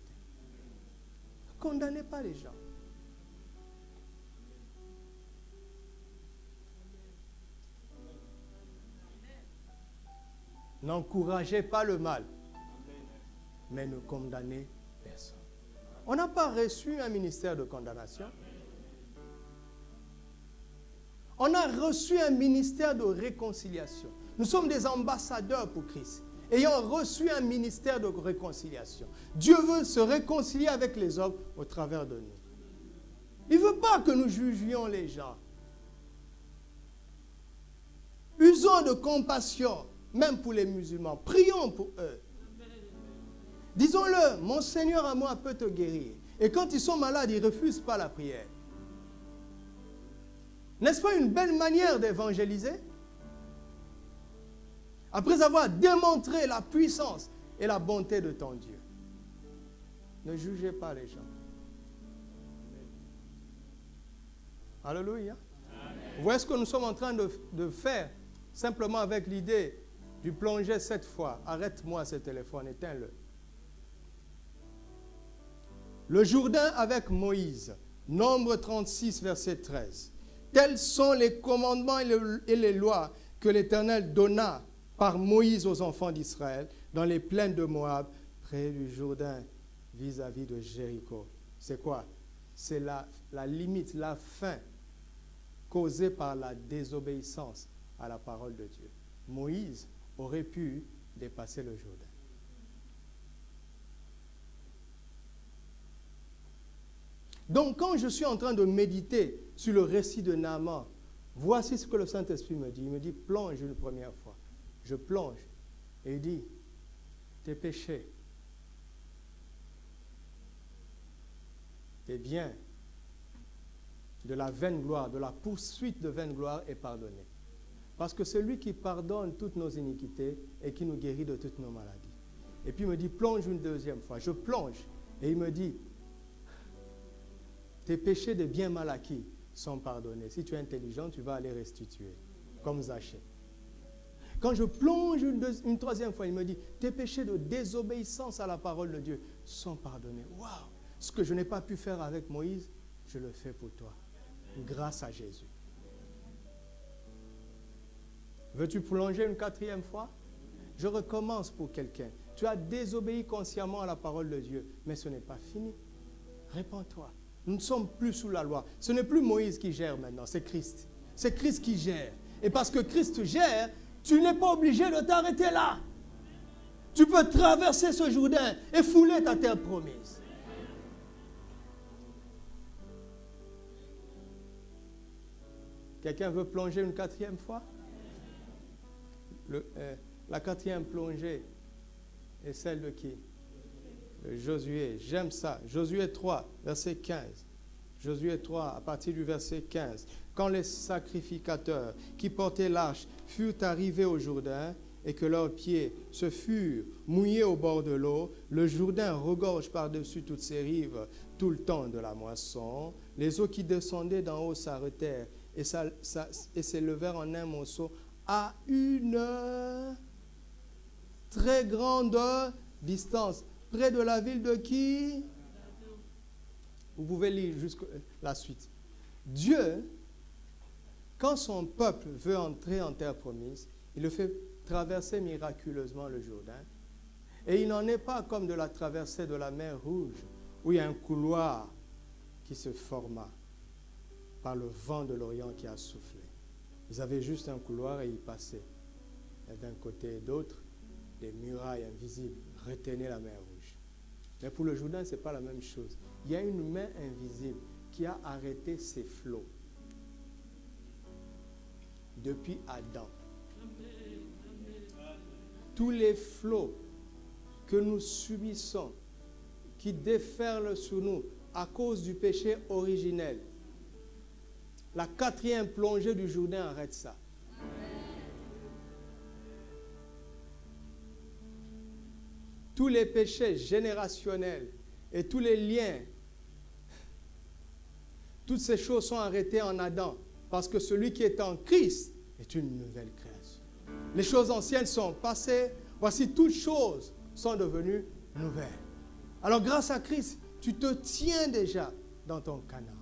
Ne condamnez pas les gens. N'encouragez pas le mal, mais ne condamnez personne. On n'a pas reçu un ministère de condamnation. On a reçu un ministère de réconciliation. Nous sommes des ambassadeurs pour Christ, ayant reçu un ministère de réconciliation. Dieu veut se réconcilier avec les hommes au travers de nous. Il ne veut pas que nous jugions les gens. Usons de compassion, même pour les musulmans. Prions pour eux. Disons-le, mon Seigneur à moi peut te guérir. Et quand ils sont malades, ils ne refusent pas la prière. N'est-ce pas une belle manière d'évangéliser? Après avoir démontré la puissance et la bonté de ton Dieu. Ne jugez pas les gens. Alléluia. Vous voyez ce que nous sommes en train de faire, simplement avec l'idée du plonger 7 fois. Arrête-moi ce téléphone, éteins-le. Le Jourdain avec Moïse, Nombre 36, verset 13. Tels sont les commandements et les lois que l'Éternel donna par Moïse aux enfants d'Israël dans les plaines de Moab, près du Jourdain, vis-à-vis de Jéricho. C'est quoi? c'est la limite, la fin causée par la désobéissance à la parole de Dieu. Moïse aurait pu dépasser le Jourdain. Donc, quand je suis en train de méditer sur le récit de Naaman, voici ce que le Saint-Esprit me dit. Il me dit, plonge une première fois. Je plonge. Et il dit, tes péchés, tes biens, de la vaine gloire, de la poursuite de vaine gloire est pardonné. Parce que c'est lui qui pardonne toutes nos iniquités et qui nous guérit de toutes nos maladies. Et puis il me dit, plonge une deuxième fois. Je plonge. Et il me dit, tes péchés de biens mal acquis sont pardonnés. Si tu es intelligent, tu vas aller restituer, comme Zachée. Quand je plonge une troisième fois, il me dit, tes péchés de désobéissance à la parole de Dieu sont pardonnés. Waouh! Ce que je n'ai pas pu faire avec Moïse, je le fais pour toi, grâce à Jésus. Veux-tu plonger une quatrième fois? Je recommence pour quelqu'un. Tu as désobéi consciemment à la parole de Dieu, mais ce n'est pas fini. Répands-toi. Nous ne sommes plus sous la loi. Ce n'est plus Moïse qui gère maintenant, c'est Christ. C'est Christ qui gère. Et parce que Christ gère, tu n'es pas obligé de t'arrêter là. Tu peux traverser ce Jourdain et fouler ta terre promise. Quelqu'un veut plonger une quatrième fois? La quatrième plongée est celle de qui? De Josué. J'aime ça. Josué 3, verset 15. Josué 3, à partir du verset 15. Quand les sacrificateurs qui portaient l'arche furent arrivés au Jourdain et que leurs pieds se furent mouillés au bord de l'eau, le Jourdain regorge par-dessus toutes ses rives tout le temps de la moisson. Les eaux qui descendaient d'en haut s'arrêtèrent et s'élevèrent en un monceau à une très grande distance. Près de la ville de qui? Vous pouvez lire jusqu'à la suite. Dieu, quand son peuple veut entrer en terre promise, il le fait traverser miraculeusement le Jourdain. Et il n'en est pas comme de la traversée de la mer Rouge, où il y a un couloir qui se forma par le vent de l'Orient qui a soufflé. Ils avaient juste un couloir et ils passaient. Et d'un côté et d'autre, des murailles invisibles retenaient la mer Rouge. Mais pour le Jourdain, ce n'est pas la même chose. Il y a une main invisible qui a arrêté ces flots depuis Adam. Tous les flots que nous subissons, qui déferlent sur nous à cause du péché originel, la quatrième plongée du Jourdain arrête ça. Tous les péchés générationnels et tous les liens, toutes ces choses sont arrêtées en Adam, parce que celui qui est en Christ est une nouvelle création. Les choses anciennes sont passées, voici toutes choses sont devenues nouvelles. Alors grâce à Christ, tu te tiens déjà dans ton Canaan.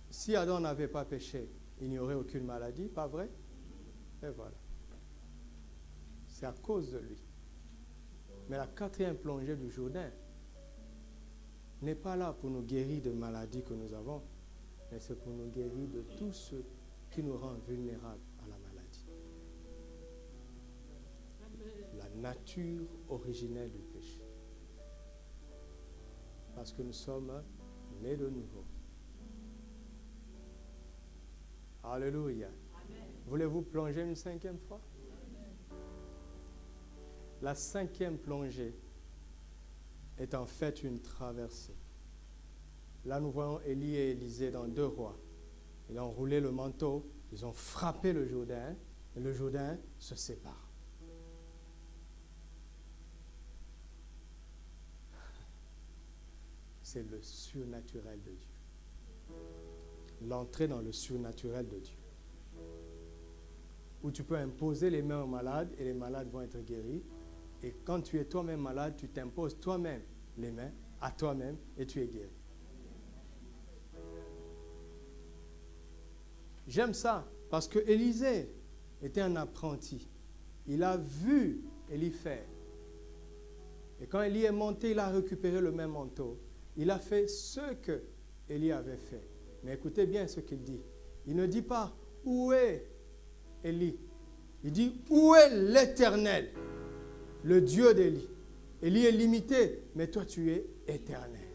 Si Adam n'avait pas péché, il n'y aurait aucune maladie, pas vrai? Et voilà. C'est à cause de lui. Mais la quatrième plongée du Jourdain n'est pas là pour nous guérir de maladies que nous avons, mais c'est pour nous guérir de tout ce qui nous rend vulnérables à la maladie. La nature originelle du péché. Parce que nous sommes nés de nouveau. Alléluia. Voulez-vous plonger une cinquième fois? La cinquième plongée est en fait une traversée. Là, nous voyons Élie et Élisée dans 2 Rois. Ils ont roulé le manteau, ils ont frappé le Jourdain, et le Jourdain se sépare. C'est le surnaturel de Dieu. L'entrée dans le surnaturel de Dieu. Où tu peux imposer les mains aux malades et les malades vont être guéris. Et quand tu es toi-même malade, tu t'imposes toi-même les mains à toi-même et tu es guéri. J'aime ça parce que Élisée était un apprenti. Il a vu Élie faire. Et quand Élie est monté, il a récupéré le même manteau. Il a fait ce que Élie avait fait. Mais écoutez bien ce qu'il dit. Il ne dit pas « Où est Élie ?» Il dit « Où est l'Éternel, le Dieu d'Élie ?» Élie est limité, mais toi tu es éternel.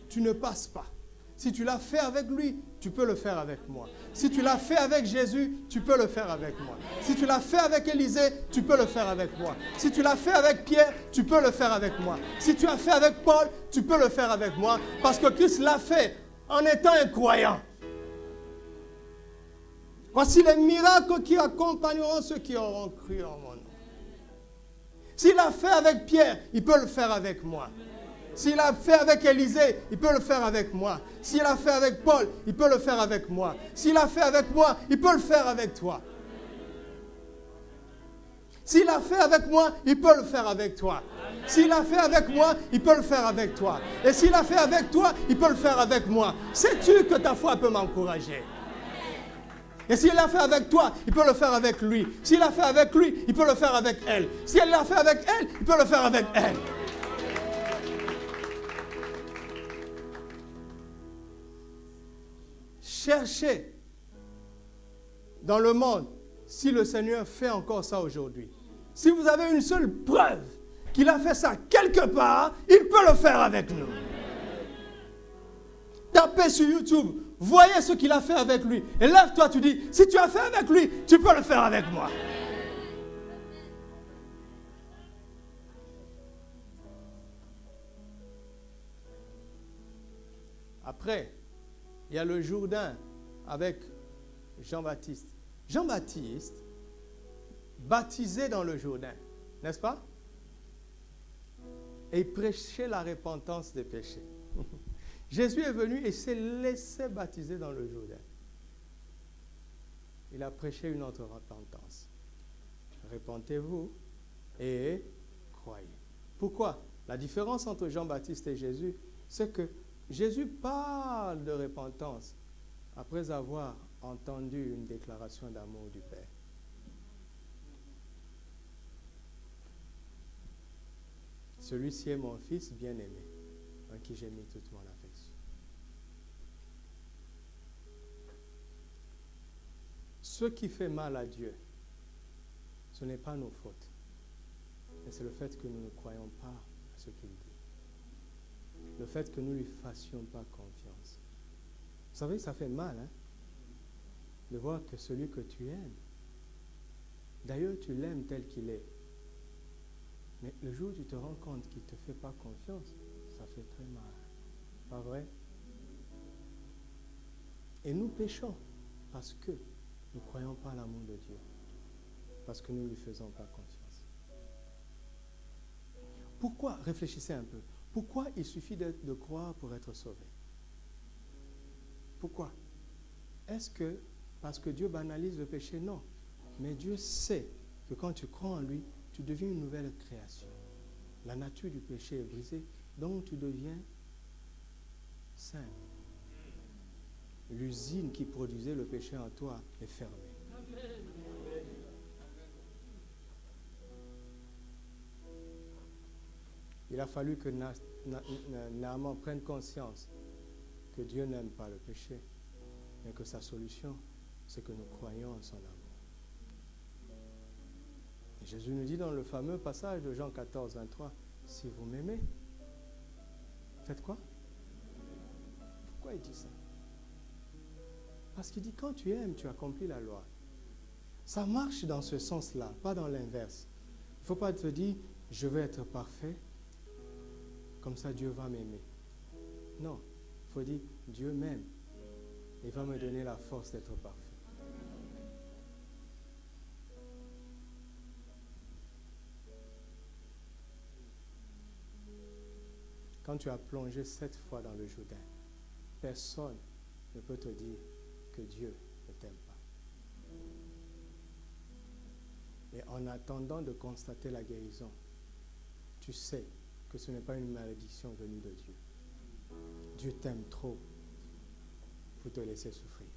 Tu ne passes pas. Si tu l'as fait avec lui, tu peux le faire avec moi. Si tu l'as fait avec Jésus, tu peux le faire avec moi. Si tu l'as fait avec Élisée, tu peux le faire avec moi. Si tu l'as fait avec Pierre, tu peux le faire avec moi. Si tu as fait avec Paul, tu peux le faire avec moi. Parce que Christ l'a fait en étant un croyant. Voici les miracles qui accompagneront ceux qui auront cru en mon nom. S'il l'a fait avec Pierre, il peut le faire avec moi. S'il a fait avec Élisée, il peut le faire avec moi. S'il a fait avec Paul, il peut le faire avec moi. S'il a fait avec moi, il peut le faire avec toi. S'il a fait avec moi, il peut le faire avec toi. S'il a fait avec moi, il peut le faire avec toi. Et s'il a fait avec toi, il peut le faire avec moi. Sais-tu que ta foi peut m'encourager? Et s'il l'a fait avec toi, il peut le faire avec lui. S'il l'a fait avec lui, il peut le faire avec elle. Si elle l'a fait avec elle, il peut le faire avec elle. Cherchez dans le monde si le Seigneur fait encore ça aujourd'hui. Si vous avez une seule preuve qu'il a fait ça quelque part, il peut le faire avec nous. Tapez sur YouTube, voyez ce qu'il a fait avec lui. Et lève-toi, tu dis, si tu as fait avec lui, tu peux le faire avec moi. Après, il y a le Jourdain avec Jean-Baptiste. Jean-Baptiste, baptisé dans le Jourdain, n'est-ce pas? Et il prêchait la repentance des péchés. Jésus est venu et s'est laissé baptiser dans le Jourdain. Il a prêché une autre repentance. Repentez-vous et croyez. Pourquoi? La différence entre Jean-Baptiste et Jésus, c'est que Jésus parle de repentance après avoir entendu une déclaration d'amour du Père. Celui-ci est mon fils bien-aimé, en qui j'ai mis toute mon affection. Ce qui fait mal à Dieu, ce n'est pas nos fautes, mais c'est le fait que nous ne croyons pas à ce qu'il dit. Le fait que nous ne lui fassions pas confiance. Vous savez, ça fait mal, hein, de voir que celui que tu aimes, d'ailleurs tu l'aimes tel qu'il est, mais le jour où tu te rends compte qu'il ne te fait pas confiance, ça fait très mal. Pas vrai? Et nous péchons parce que nous ne croyons pas à l'amour de Dieu, parce que nous ne lui faisons pas confiance. Pourquoi? Réfléchissez un peu. Pourquoi il suffit de croire pour être sauvé? Pourquoi? Est-ce que parce que Dieu banalise le péché? Non. Mais Dieu sait que quand tu crois en lui, tu deviens une nouvelle création. La nature du péché est brisée, donc tu deviens saint. L'usine qui produisait le péché en toi est fermée. Il a fallu que Naaman prenne conscience que Dieu n'aime pas le péché, mais que sa solution, c'est que nous croyons en son amour. Et Jésus nous dit dans le fameux passage de Jean 14, 23, si vous m'aimez, faites quoi? Pourquoi il dit ça? Parce qu'il dit, quand tu aimes, tu accomplis la loi. Ça marche dans ce sens-là, pas dans l'inverse. Il ne faut pas te dire, je veux être parfait, comme ça Dieu va m'aimer. Non, il faut dire, Dieu m'aime, il va me donner la force d'être parfait. Quand tu as plongé 7 fois dans le Jourdain, personne ne peut te dire que Dieu ne t'aime pas. Et en attendant de constater la guérison, tu sais que ce n'est pas une malédiction venue de Dieu. Dieu t'aime trop pour te laisser souffrir.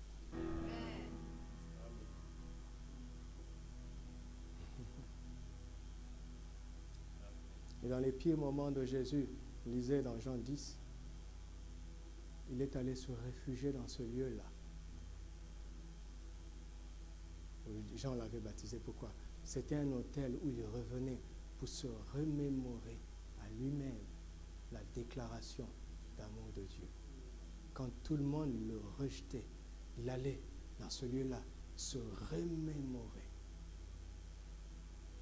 Et dans les pires moments de Jésus, lisez dans Jean 10, il est allé se réfugier dans ce lieu-là. Jean l'avait baptisé. Pourquoi? C'était un hôtel où il revenait pour se remémorer à lui-même la déclaration d'amour de Dieu. Quand tout le monde le rejetait, il allait dans ce lieu-là se remémorer.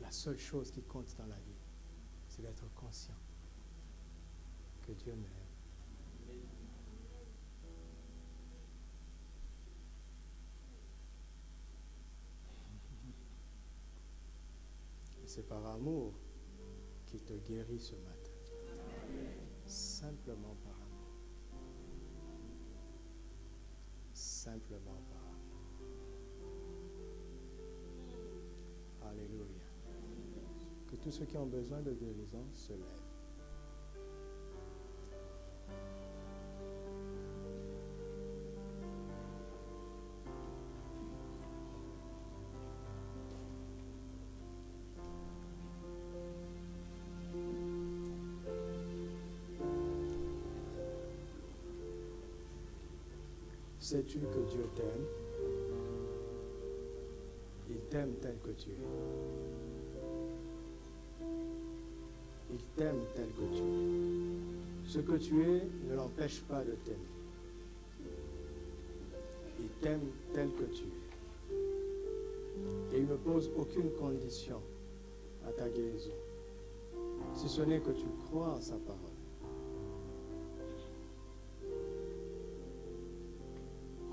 La seule chose qui compte dans la vie, c'est d'être conscient que Dieu m'aime. Et c'est par amour qu'il te guérit ce matin. Simplement par amour. Simplement par amour. Alléluia. Que tous ceux qui ont besoin de guérison se lèvent. Sais-tu que Dieu t'aime? Il t'aime tel que tu es. Il t'aime tel que tu es. Ce que tu es ne l'empêche pas de t'aimer. Il t'aime tel que tu es. Et il ne pose aucune condition à ta guérison, si ce n'est que tu crois en sa parole.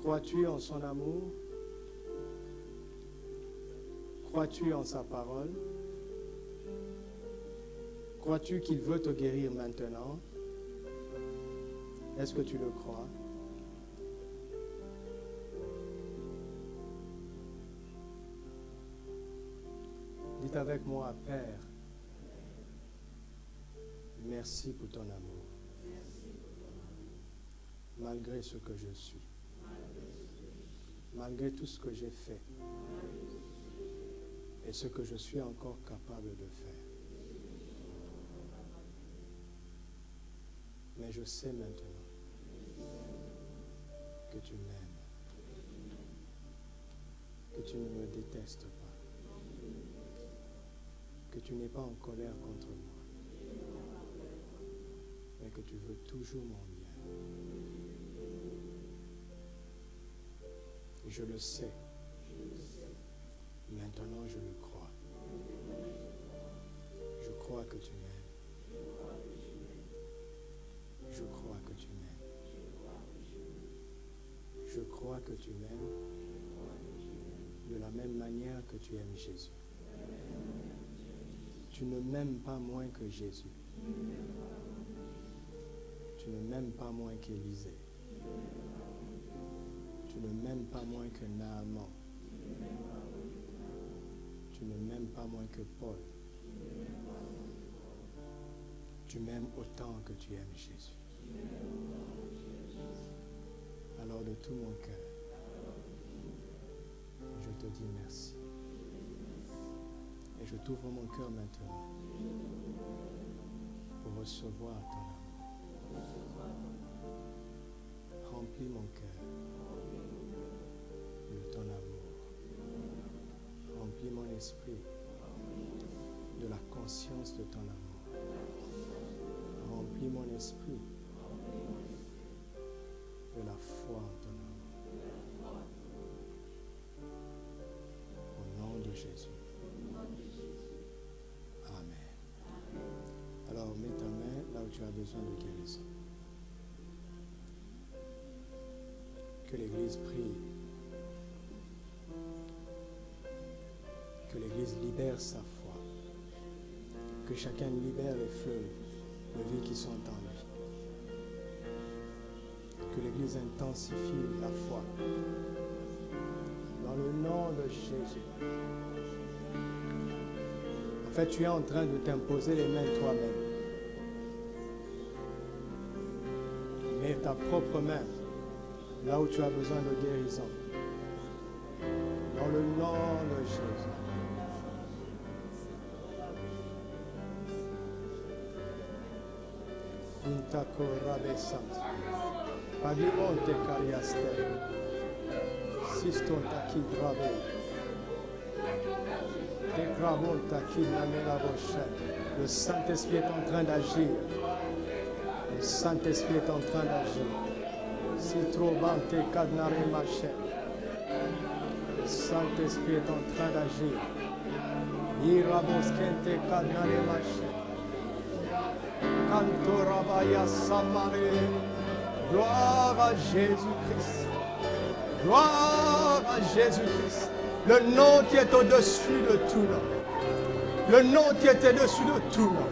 Crois-tu en son amour? Crois-tu en sa parole? Crois-tu qu'il veut te guérir maintenant? Est-ce que tu le crois? Dites avec moi, Père, merci pour ton amour, malgré ce que je suis. Malgré tout ce que j'ai fait et ce que je suis encore capable de faire. Mais je sais maintenant que tu m'aimes, que tu ne me détestes pas, que tu n'es pas en colère contre moi, mais que tu veux toujours mon bien. Je le sais. Maintenant, je le crois. Je crois que tu m'aimes. Je crois que tu m'aimes. Je crois que tu m'aimes de la même manière que tu aimes Jésus. Tu ne m'aimes pas moins que Jésus. Tu ne m'aimes pas moins qu'Élisée. Tu ne m'aimes pas moins que Naaman. Tu ne m'aimes pas moins que Paul. Tu m'aimes autant que tu aimes Jésus. Alors de tout mon cœur, je te dis merci. Et je t'ouvre mon cœur maintenant pour recevoir ton amour. Remplis mon cœur de ton amour. Remplis mon esprit de la conscience de ton amour. Remplis mon esprit de la foi en ton amour. Au nom de Jésus. Amen. Alors mets ta main là où tu as besoin de guérison. Que l'Église prie. Que l'Église libère sa foi. Que chacun libère les fleuves de vie qui sont en lui. Que l'Église intensifie la foi. Dans le nom de Jésus. En fait, tu es en train de t'imposer les mains toi-même. Mets ta propre main là où tu as besoin de guérison. Dans le nom de Jésus. Intako rabesant. Pavionte cariaste. Siston taki grave. Te gravon taki namela roche. Le Saint-Esprit est en train d'agir. Le Saint-Esprit est en train d'agir. Citrovante cadnare mache. Le Saint-Esprit est en train d'agir. Iraboskente cadnare mache. Canto rabaya samare. Gloire à Jésus-Christ. Gloire à Jésus-Christ. Le nom qui est au-dessus de tout nom. Le nom qui est au-dessus de tout nom.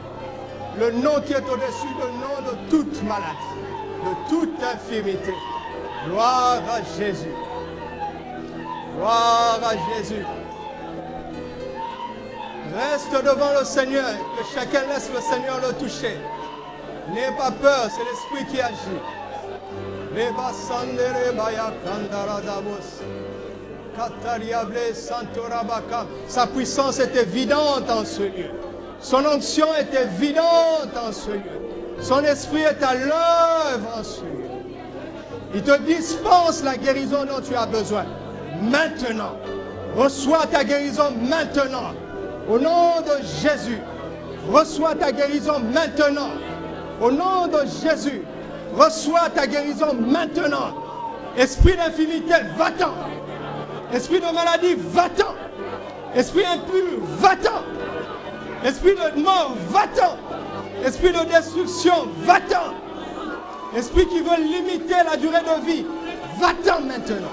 Le nom qui est au-dessus du nom de toute maladie, de toute infirmité. Gloire à Jésus. Gloire à Jésus. Reste devant le Seigneur, que chacun laisse le Seigneur le toucher. N'aie pas peur, c'est l'Esprit qui agit. Sa puissance est évidente en ce lieu. Son onction est évidente en ce lieu. Son esprit est à l'œuvre en ce lieu. Il te dispense la guérison dont tu as besoin. Maintenant. Reçois ta guérison maintenant. Au nom de Jésus. Reçois ta guérison maintenant. Au nom de Jésus. Reçois ta guérison maintenant. Esprit d'infimité, va-t'en. Esprit de maladie, va-t'en. Esprit impur, va-t'en. Esprit de mort, va-t'en. Esprit de destruction, va-t'en. Esprit qui veut limiter la durée de vie, va-t'en maintenant.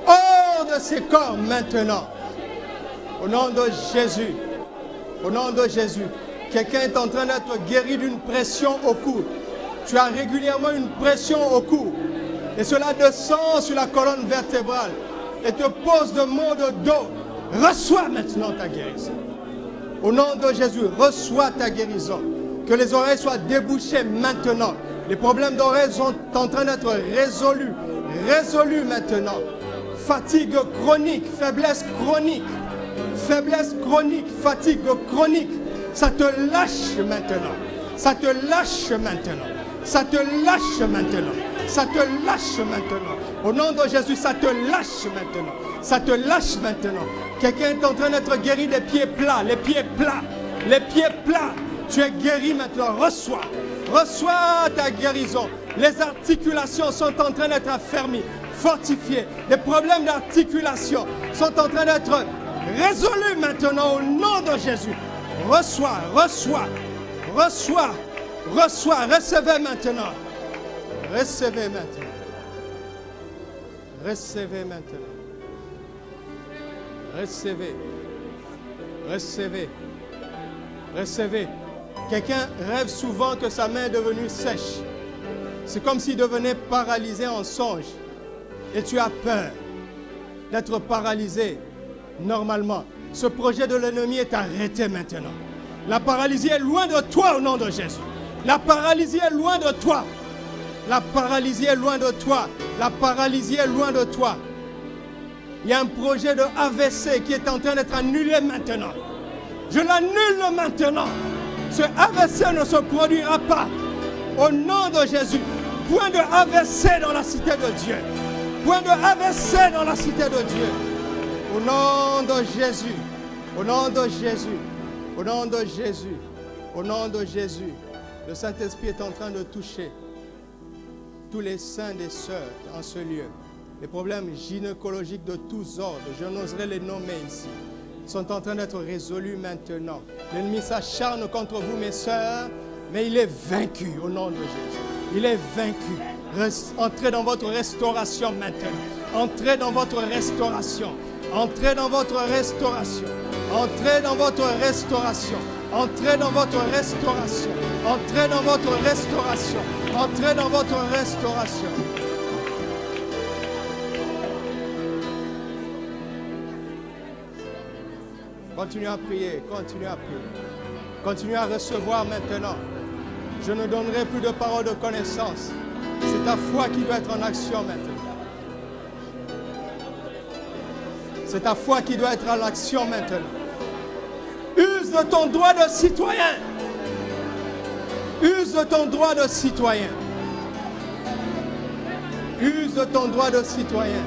Hors de ces corps maintenant. Au nom de Jésus. Au nom de Jésus. Quelqu'un est en train d'être guéri d'une pression au cou. Tu as régulièrement une pression au cou. Et cela descend sur la colonne vertébrale. Et te pose de maux de dos. Reçois maintenant ta guérison. Au nom de Jésus, reçois ta guérison. Que les oreilles soient débouchées maintenant. Les problèmes d'oreilles sont en train d'être résolus. Résolus maintenant. Fatigue chronique, faiblesse chronique. Faiblesse chronique, fatigue chronique. Ça te lâche maintenant. Ça te lâche maintenant. Ça te lâche maintenant. Ça te lâche maintenant. Au nom de Jésus, ça te lâche maintenant. Ça te lâche maintenant. Quelqu'un est en train d'être guéri des pieds plats. Les pieds plats. Les pieds plats. Tu es guéri maintenant. Reçois. Reçois ta guérison. Les articulations sont en train d'être affermies, fortifiées. Les problèmes d'articulation sont en train d'être résolus maintenant au nom de Jésus. Reçois, reçois, reçois, reçois. Recevez maintenant. Recevez maintenant. Recevez maintenant. Recevez. Recevez. Recevez. Quelqu'un rêve souvent que sa main est devenue sèche. C'est comme s'il devenait paralysé en songe. Et tu as peur d'être paralysé normalement. Ce projet de l'ennemi est arrêté maintenant. La paralysie est loin de toi au nom de Jésus. La paralysie est loin de toi. La paralysie est loin de toi. La paralysie est loin de toi. Il y a un projet de AVC qui est en train d'être annulé maintenant. Je l'annule maintenant. Ce AVC ne se produira pas. Au nom de Jésus. Point de AVC dans la cité de Dieu. Point de AVC dans la cité de Dieu. Au nom de Jésus. Au nom de Jésus. Au nom de Jésus. Au nom de Jésus. Le Saint-Esprit est en train de toucher tous les saints des sœurs en ce lieu. Les problèmes gynécologiques de tous ordres, je n'oserais les nommer ici, sont en train d'être résolus maintenant. L'ennemi s'acharne contre vous, mes sœurs, mais il est vaincu au nom de Jésus. Il est vaincu. Entrez dans votre restauration maintenant. Entrez dans votre restauration. Entrez dans votre restauration. Entrez dans votre restauration. Entrez dans votre restauration. Entrez dans votre restauration. Entrez dans votre restauration. Continuez à prier, continuez à prier. Continuez à recevoir maintenant. Je ne donnerai plus de paroles de connaissance. C'est ta foi qui doit être en action maintenant. C'est ta foi qui doit être en action maintenant. Use de ton droit de citoyen. Use de ton droit de citoyen. Use de ton droit de citoyen.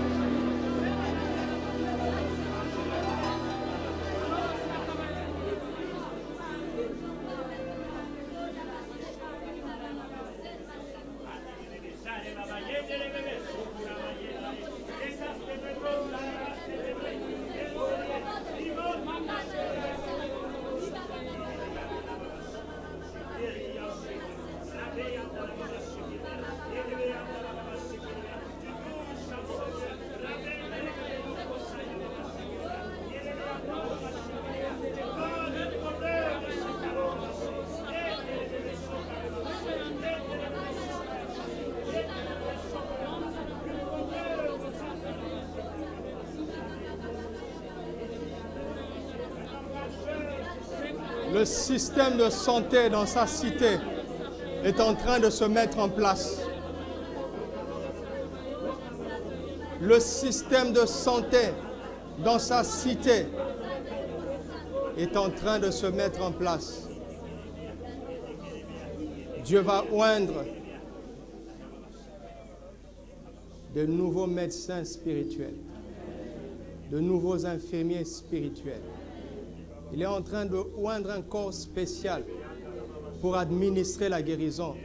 Le système de santé dans sa cité est en train de se mettre en place. Le système de santé dans sa cité est en train de se mettre en place. Dieu va oindre de nouveaux médecins spirituels, de nouveaux infirmiers spirituels. Il est en train de oindre un corps spécial pour administrer la guérison.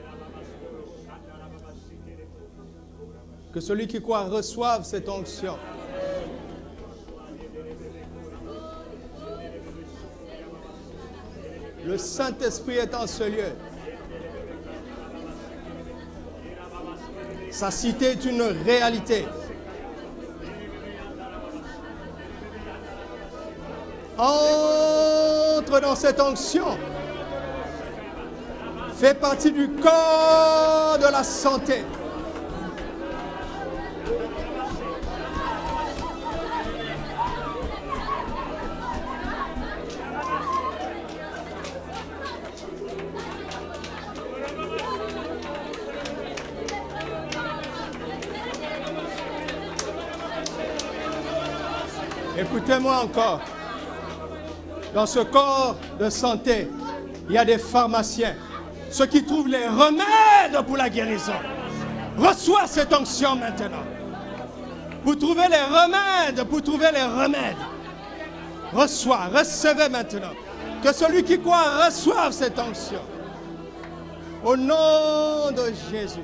Que celui qui croit reçoive cette onction. Le Saint-Esprit est en ce lieu. Sa cité est une réalité. Entre dans cette onction. Fais partie du corps de la santé. Écoutez-moi encore. Dans ce corps de santé, il y a des pharmaciens, ceux qui trouvent les remèdes pour la guérison. Reçois cette onction maintenant. Pour trouver les remèdes, Reçois, recevez maintenant. Que celui qui croit reçoive cette onction. Au nom de Jésus.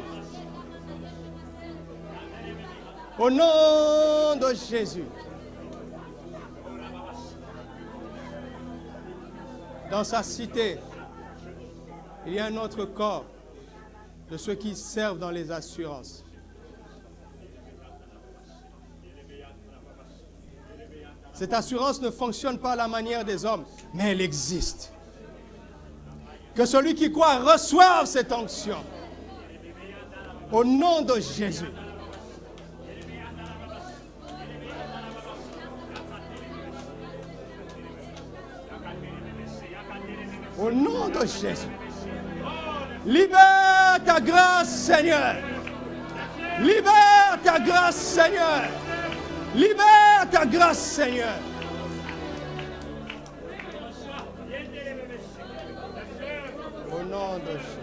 Au nom de Jésus. Dans sa cité, il y a un autre corps de ceux qui servent dans les assurances. Cette assurance ne fonctionne pas à la manière des hommes, mais elle existe. Que celui qui croit reçoive cette onction. Au nom de Jésus. Au nom de Jésus. Libère ta grâce, Seigneur. Libère ta grâce, Seigneur. Libère ta grâce, Seigneur. Au nom de Jésus.